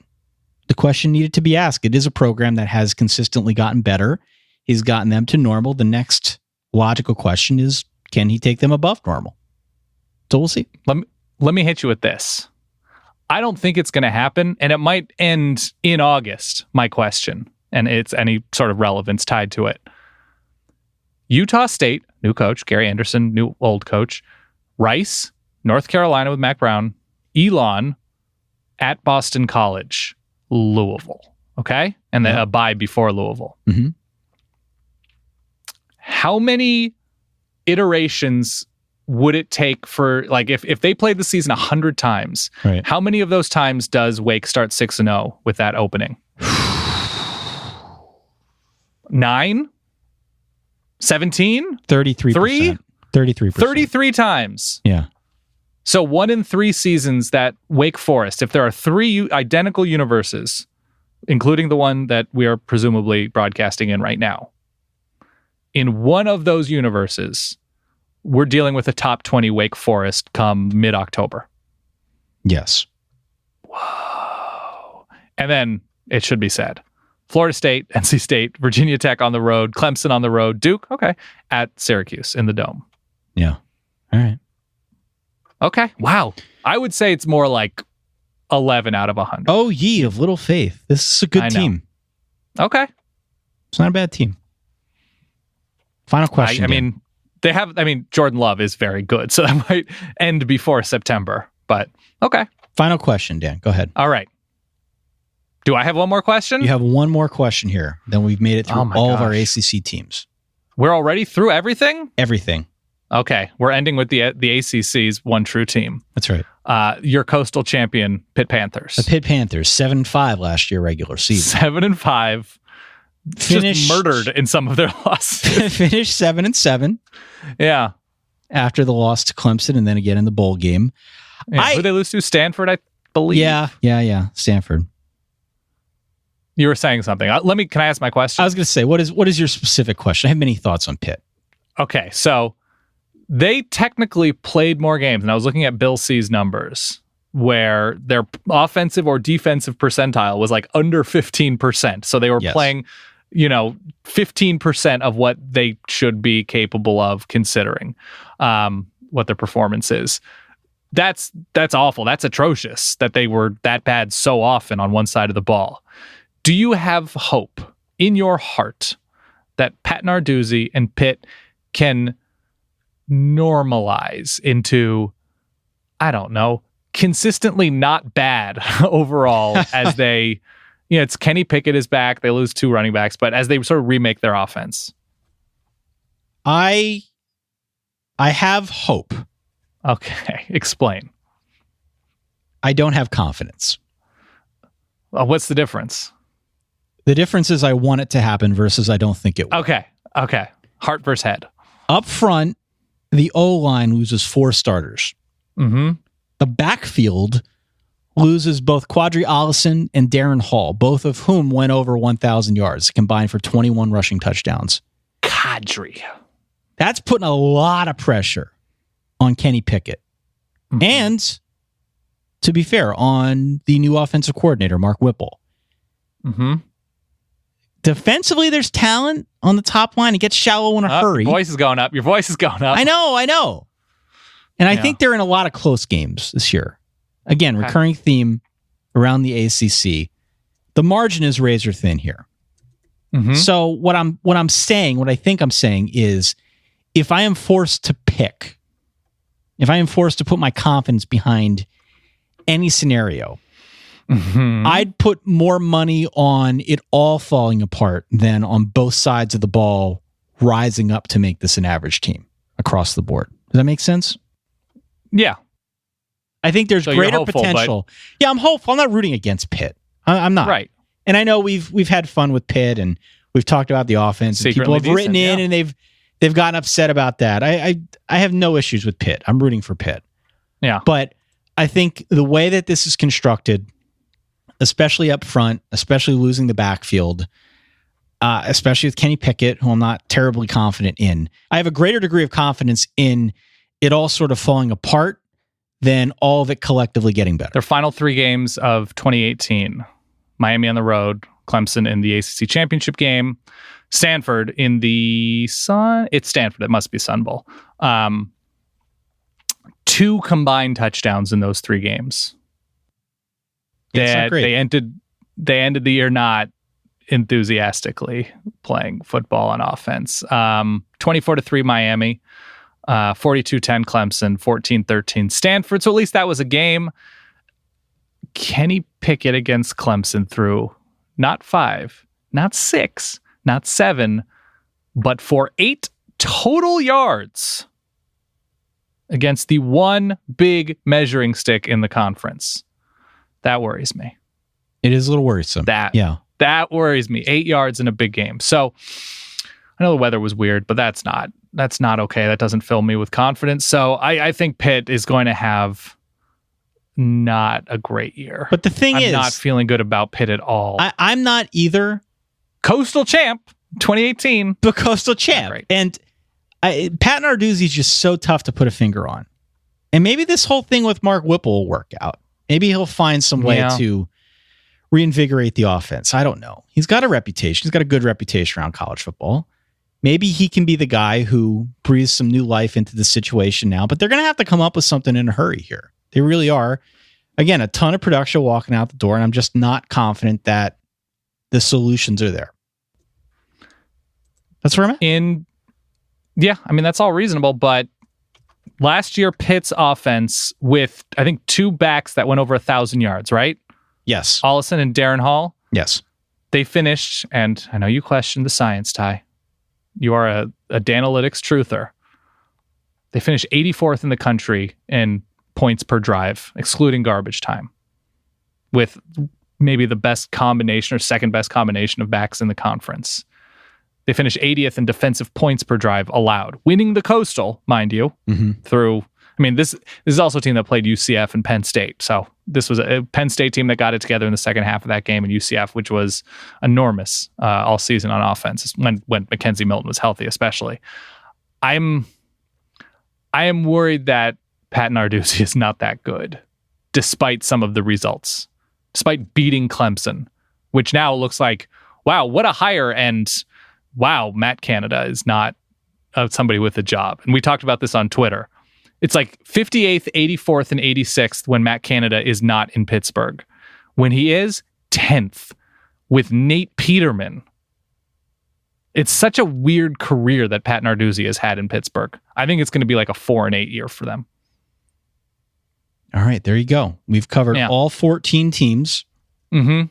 the question needed to be asked. It is a program that has consistently gotten better. He's gotten them to normal. The next logical question is, can he take them above normal? So we'll see. Let me hit you with this. I don't think it's going to happen, and it might end in August, my question, and it's any sort of relevance tied to it. Utah State, new coach, Gary Anderson, new old coach. Rice, North Carolina with Mac Brown. Elon at Boston College. Louisville. Okay? And then a bye before Louisville. Mm-hmm. How many iterations would it take for, like, if they played the season 100 times, right, how many of those times does Wake start 6-0 with that opening? 9? 17? 33%. 3? 33%. 33 times. Yeah. So 1 in 3 seasons that Wake Forest, if there are 3 identical universes, including the one that we are presumably broadcasting in right now, in one of those universes, we're dealing with a top 20 Wake Forest come mid-October. Yes. Whoa. And then it should be said, Florida State, NC State, Virginia Tech on the road, Clemson on the road, Duke, okay, at Syracuse in the Dome. Yeah. All right. Okay. Wow. I would say it's more like 11 out of 100. Oh, ye of little faith. This is a good team. Okay. It's not a bad team. Final question. I mean, Jordan Love is very good, so that might end before September, but okay. Final question, Dan. Go ahead. All right. Do I have one more question? You have one more question here. Then we've made it through all of our ACC teams. We're already through everything? Everything. Okay. We're ending with the ACC's one true team. That's right. Your coastal champion, Pitt Panthers. The Pitt Panthers, 7-5 last year regular season. 7-5. Just murdered in some of their losses. Finished 7-7. Yeah. After the loss to Clemson and then again in the bowl game. Yeah. Who they lose to? Stanford, I believe. Yeah. Stanford. You were saying something. Can I ask my question? I was going to say, what is your specific question? I have many thoughts on Pitt. Okay, so they technically played more games, and I was looking at Bill C's numbers, where their offensive or defensive percentile was like under 15%. So they were playing, 15% of what they should be capable of, considering what their performance is. That's awful. That's atrocious that they were that bad so often on one side of the ball. Do you have hope in your heart that Pat Narduzzi and Pitt can normalize into, I don't know, consistently not bad overall as they, it's Kenny Pickett is back. They lose 2 running backs, but as they sort of remake their offense. I have hope. Okay. Explain. I don't have confidence. What's the difference? The difference is I want it to happen versus I don't think it will. Okay. Heart versus head. Up front, the O-line loses 4 starters. Mm-hmm. The backfield loses both Quadri Allison and Darren Hall, both of whom went over 1,000 yards, combined for 21 rushing touchdowns. Quadri. That's putting a lot of pressure on Kenny Pickett. Mm-hmm. And, to be fair, on the new offensive coordinator, Mark Whipple. Mm-hmm. Defensively, there's talent on the top line. It gets shallow in a hurry. Your voice is going up. I know. And I think they're in a lot of close games this year. Again, recurring theme around the ACC. The margin is razor thin here. Mm-hmm. So what I think I'm saying is, if I am forced to pick, if I am forced to put my confidence behind any scenario, I'd put more money on it all falling apart than on both sides of the ball rising up to make this an average team across the board. Does that make sense? Yeah. I think there's greater potential. Yeah, I'm hopeful. I'm not rooting against Pitt. I'm not. Right. And I know we've had fun with Pitt and we've talked about the offense. And people have written in and they've gotten upset about that. I have no issues with Pitt. I'm rooting for Pitt. Yeah. But I think the way that this is constructed, especially up front, especially losing the backfield, especially with Kenny Pickett, who I'm not terribly confident in, I have a greater degree of confidence in it all sort of falling apart than all of it collectively getting better. Their final 3 games of 2018, Miami on the road, Clemson in the ACC Championship game, Stanford in the Sun. It's Stanford. It must be Sun Bowl. 2 combined touchdowns in those 3 games. They ended the year not enthusiastically playing football on offense. 24-3 Miami, 42-10 Clemson, 14-13 Stanford. So at least that was a game. Kenny Pickett against Clemson threw not 5, not 6, not 7, but for 8 total yards against the one big measuring stick in the conference. That worries me. It is a little worrisome. That worries me. 8 yards in a big game. So I know the weather was weird, but that's not okay. That doesn't fill me with confidence. So I think Pitt is going to have not a great year. But the thing I'm not feeling good about Pitt at all. I'm not either. Coastal champ, 2018. The Coastal champ. Right. And Pat Narduzzi is just so tough to put a finger on. And maybe this whole thing with Mark Whipple will work out. Maybe he'll find some way to reinvigorate the offense. I don't know. He's got a reputation. He's got a good reputation around college football. Maybe he can be the guy who breathes some new life into the situation now, but they're going to have to come up with something in a hurry here. They really are. Again, a ton of production walking out the door, and I'm just not confident that the solutions are there. That's where I'm at. Yeah, I mean, that's all reasonable, but last year, Pitt's offense with, I think, 2 backs that went over 1,000 yards, right? Yes. Ollison and Darren Hall. Yes. They finished, and I know you questioned the science, Ty. You are a Danalytics truther. They finished 84th in the country in points per drive, excluding garbage time, with maybe the best combination or second best combination of backs in the conference. They finished 80th in defensive points per drive allowed, winning the Coastal, mind you, through... I mean, this is also a team that played UCF and Penn State. So this was a Penn State team that got it together in the second half of that game, and UCF, which was enormous all season on offense, when Mackenzie Milton was healthy, especially. I am worried that Pat Narduzzi is not that good, despite some of the results, despite beating Clemson, which now looks like, wow, what a hire, and wow, Matt Canada is not somebody with a job. And we talked about this on Twitter. It's like 58th, 84th, and 86th when Matt Canada is not in Pittsburgh. When he is, 10th with Nate Peterman. It's such a weird career that Pat Narduzzi has had in Pittsburgh. I think it's going to be like a 4-8 year for them. All right, there you go. We've covered all 14 teams in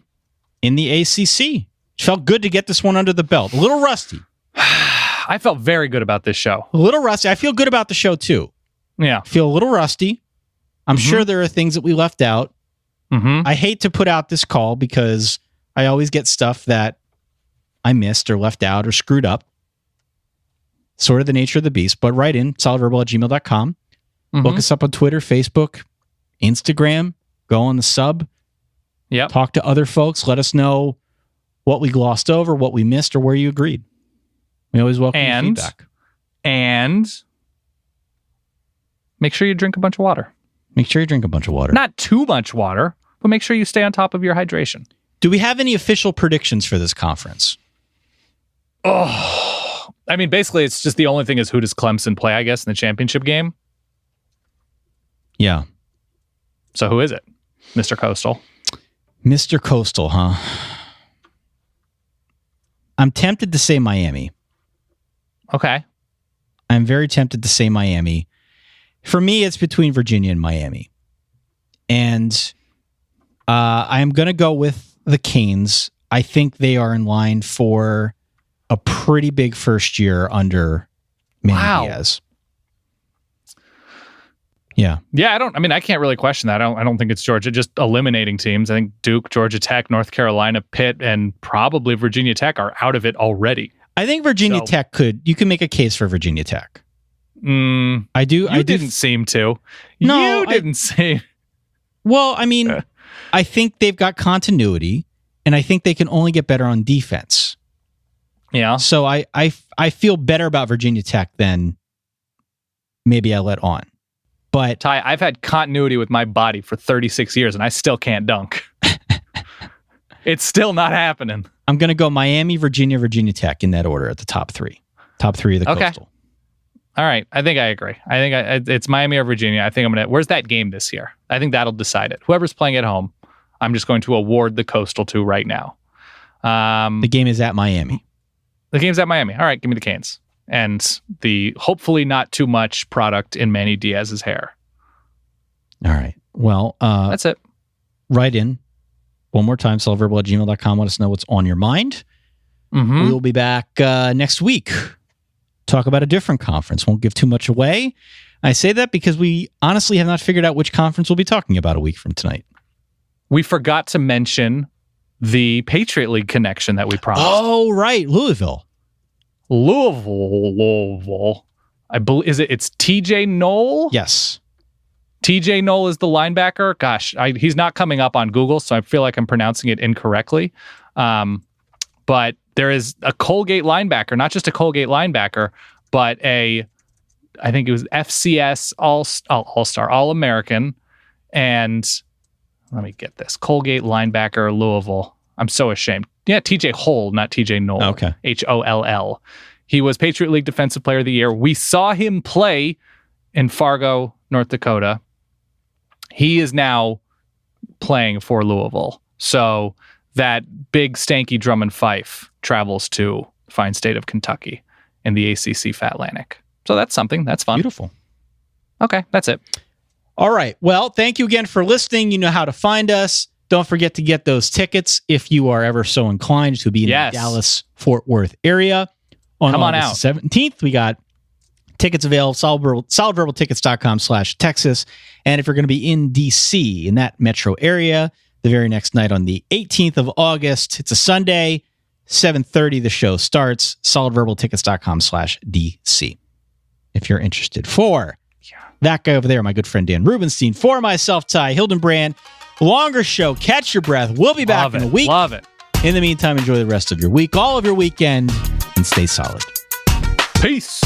the ACC. Felt good to get this one under the belt. A little rusty. I felt very good about this show. A little rusty. I feel good about the show, too. Yeah. Feel a little rusty. I'm sure there are things that we left out. I hate to put out this call because I always get stuff that I missed or left out or screwed up. Sort of the nature of the beast. But write in, solidverbal@gmail.com. Look us up on Twitter, Facebook, Instagram. Go on the sub. Yep. Talk to other folks. Let us know what we glossed over, what we missed, or where you agreed. We always welcome your feedback. And make sure you drink a bunch of water. Make sure you drink a bunch of water. Not too much water, but make sure you stay on top of your hydration. Do we have any official predictions for this conference? Oh, I mean, basically, it's just the only thing is who does Clemson play, I guess, in the championship game? Yeah. So who is it? Mr. Coastal. Mr. Coastal, huh? I'm tempted to say Miami. Okay. I'm very tempted to say Miami. For me, it's between Virginia and Miami. And I am going to go with the Canes. I think they are in line for a pretty big first year under Manny Diaz. Yeah. Yeah, I can't really question that. I don't think it's Georgia just eliminating teams. I think Duke, Georgia Tech, North Carolina, Pitt, and probably Virginia Tech are out of it already. I think Virginia Tech you can make a case for Virginia Tech. I do. You didn't seem to. No, you didn't seem. Well, I mean, I think they've got continuity, and I think they can only get better on defense. Yeah. So I feel better about Virginia Tech than maybe I let on. But Ty, I've had continuity with my body for 36 years, and I still can't dunk. It's still not happening. I'm going to go Miami, Virginia, Virginia Tech in that order at the top three. Top three of the Coastal. All right. I think I agree. I think it's Miami or Virginia. I think I'm going to... Where's that game this year? I think that'll decide it. Whoever's playing at home, I'm just going to award the Coastal to right now. The game is at Miami. The game's at Miami. All right. Give me the Canes. And the hopefully not too much product in Manny Diaz's hair. All right. Well, that's it. Write in one more time, solidverbal@gmail.com. Let us know what's on your mind. Mm-hmm. We will be back next week. Talk about a different conference. Won't give too much away. I say that because we honestly have not figured out which conference we'll be talking about a week from tonight. We forgot to mention the Patriot League connection that we promised. Oh, right. Louisville. I believe it's TJ Knoll? Yes. TJ Knoll is the linebacker. Gosh, he's not coming up on Google, so I feel like I'm pronouncing it incorrectly. But there is a Colgate linebacker, not just a Colgate linebacker, but I think it was FCS All-Star, All-American. And let me get this. Colgate linebacker, Louisville. I'm so ashamed. Yeah, TJ Hull, not TJ Knoll. Okay. Holl. He was Patriot League Defensive Player of the Year. We saw him play in Fargo, North Dakota. He is now playing for Louisville. So that big stanky drum and fife travels to the fine state of Kentucky in the ACC Fat Atlantic. So that's something. That's fun. Beautiful. Okay, that's it. All right. Well, thank you again for listening. You know how to find us. Don't forget to get those tickets if you are ever so inclined to be in the Dallas-Fort Worth area. Come on out. 17th, we got tickets available, solidverbaltickets.com/Texas. And if you're going to be in D.C., in that metro area, the very next night on the 18th of August, it's a Sunday, 7:30 the show starts, solidverbaltickets.com/DC. If you're interested. For that guy over there, my good friend Dan Rubenstein. For myself, Ty Hildenbrand. Longer show. Catch your breath. We'll be back in a week. Love it. In the meantime, enjoy the rest of your week, all of your weekend, and stay solid. Peace.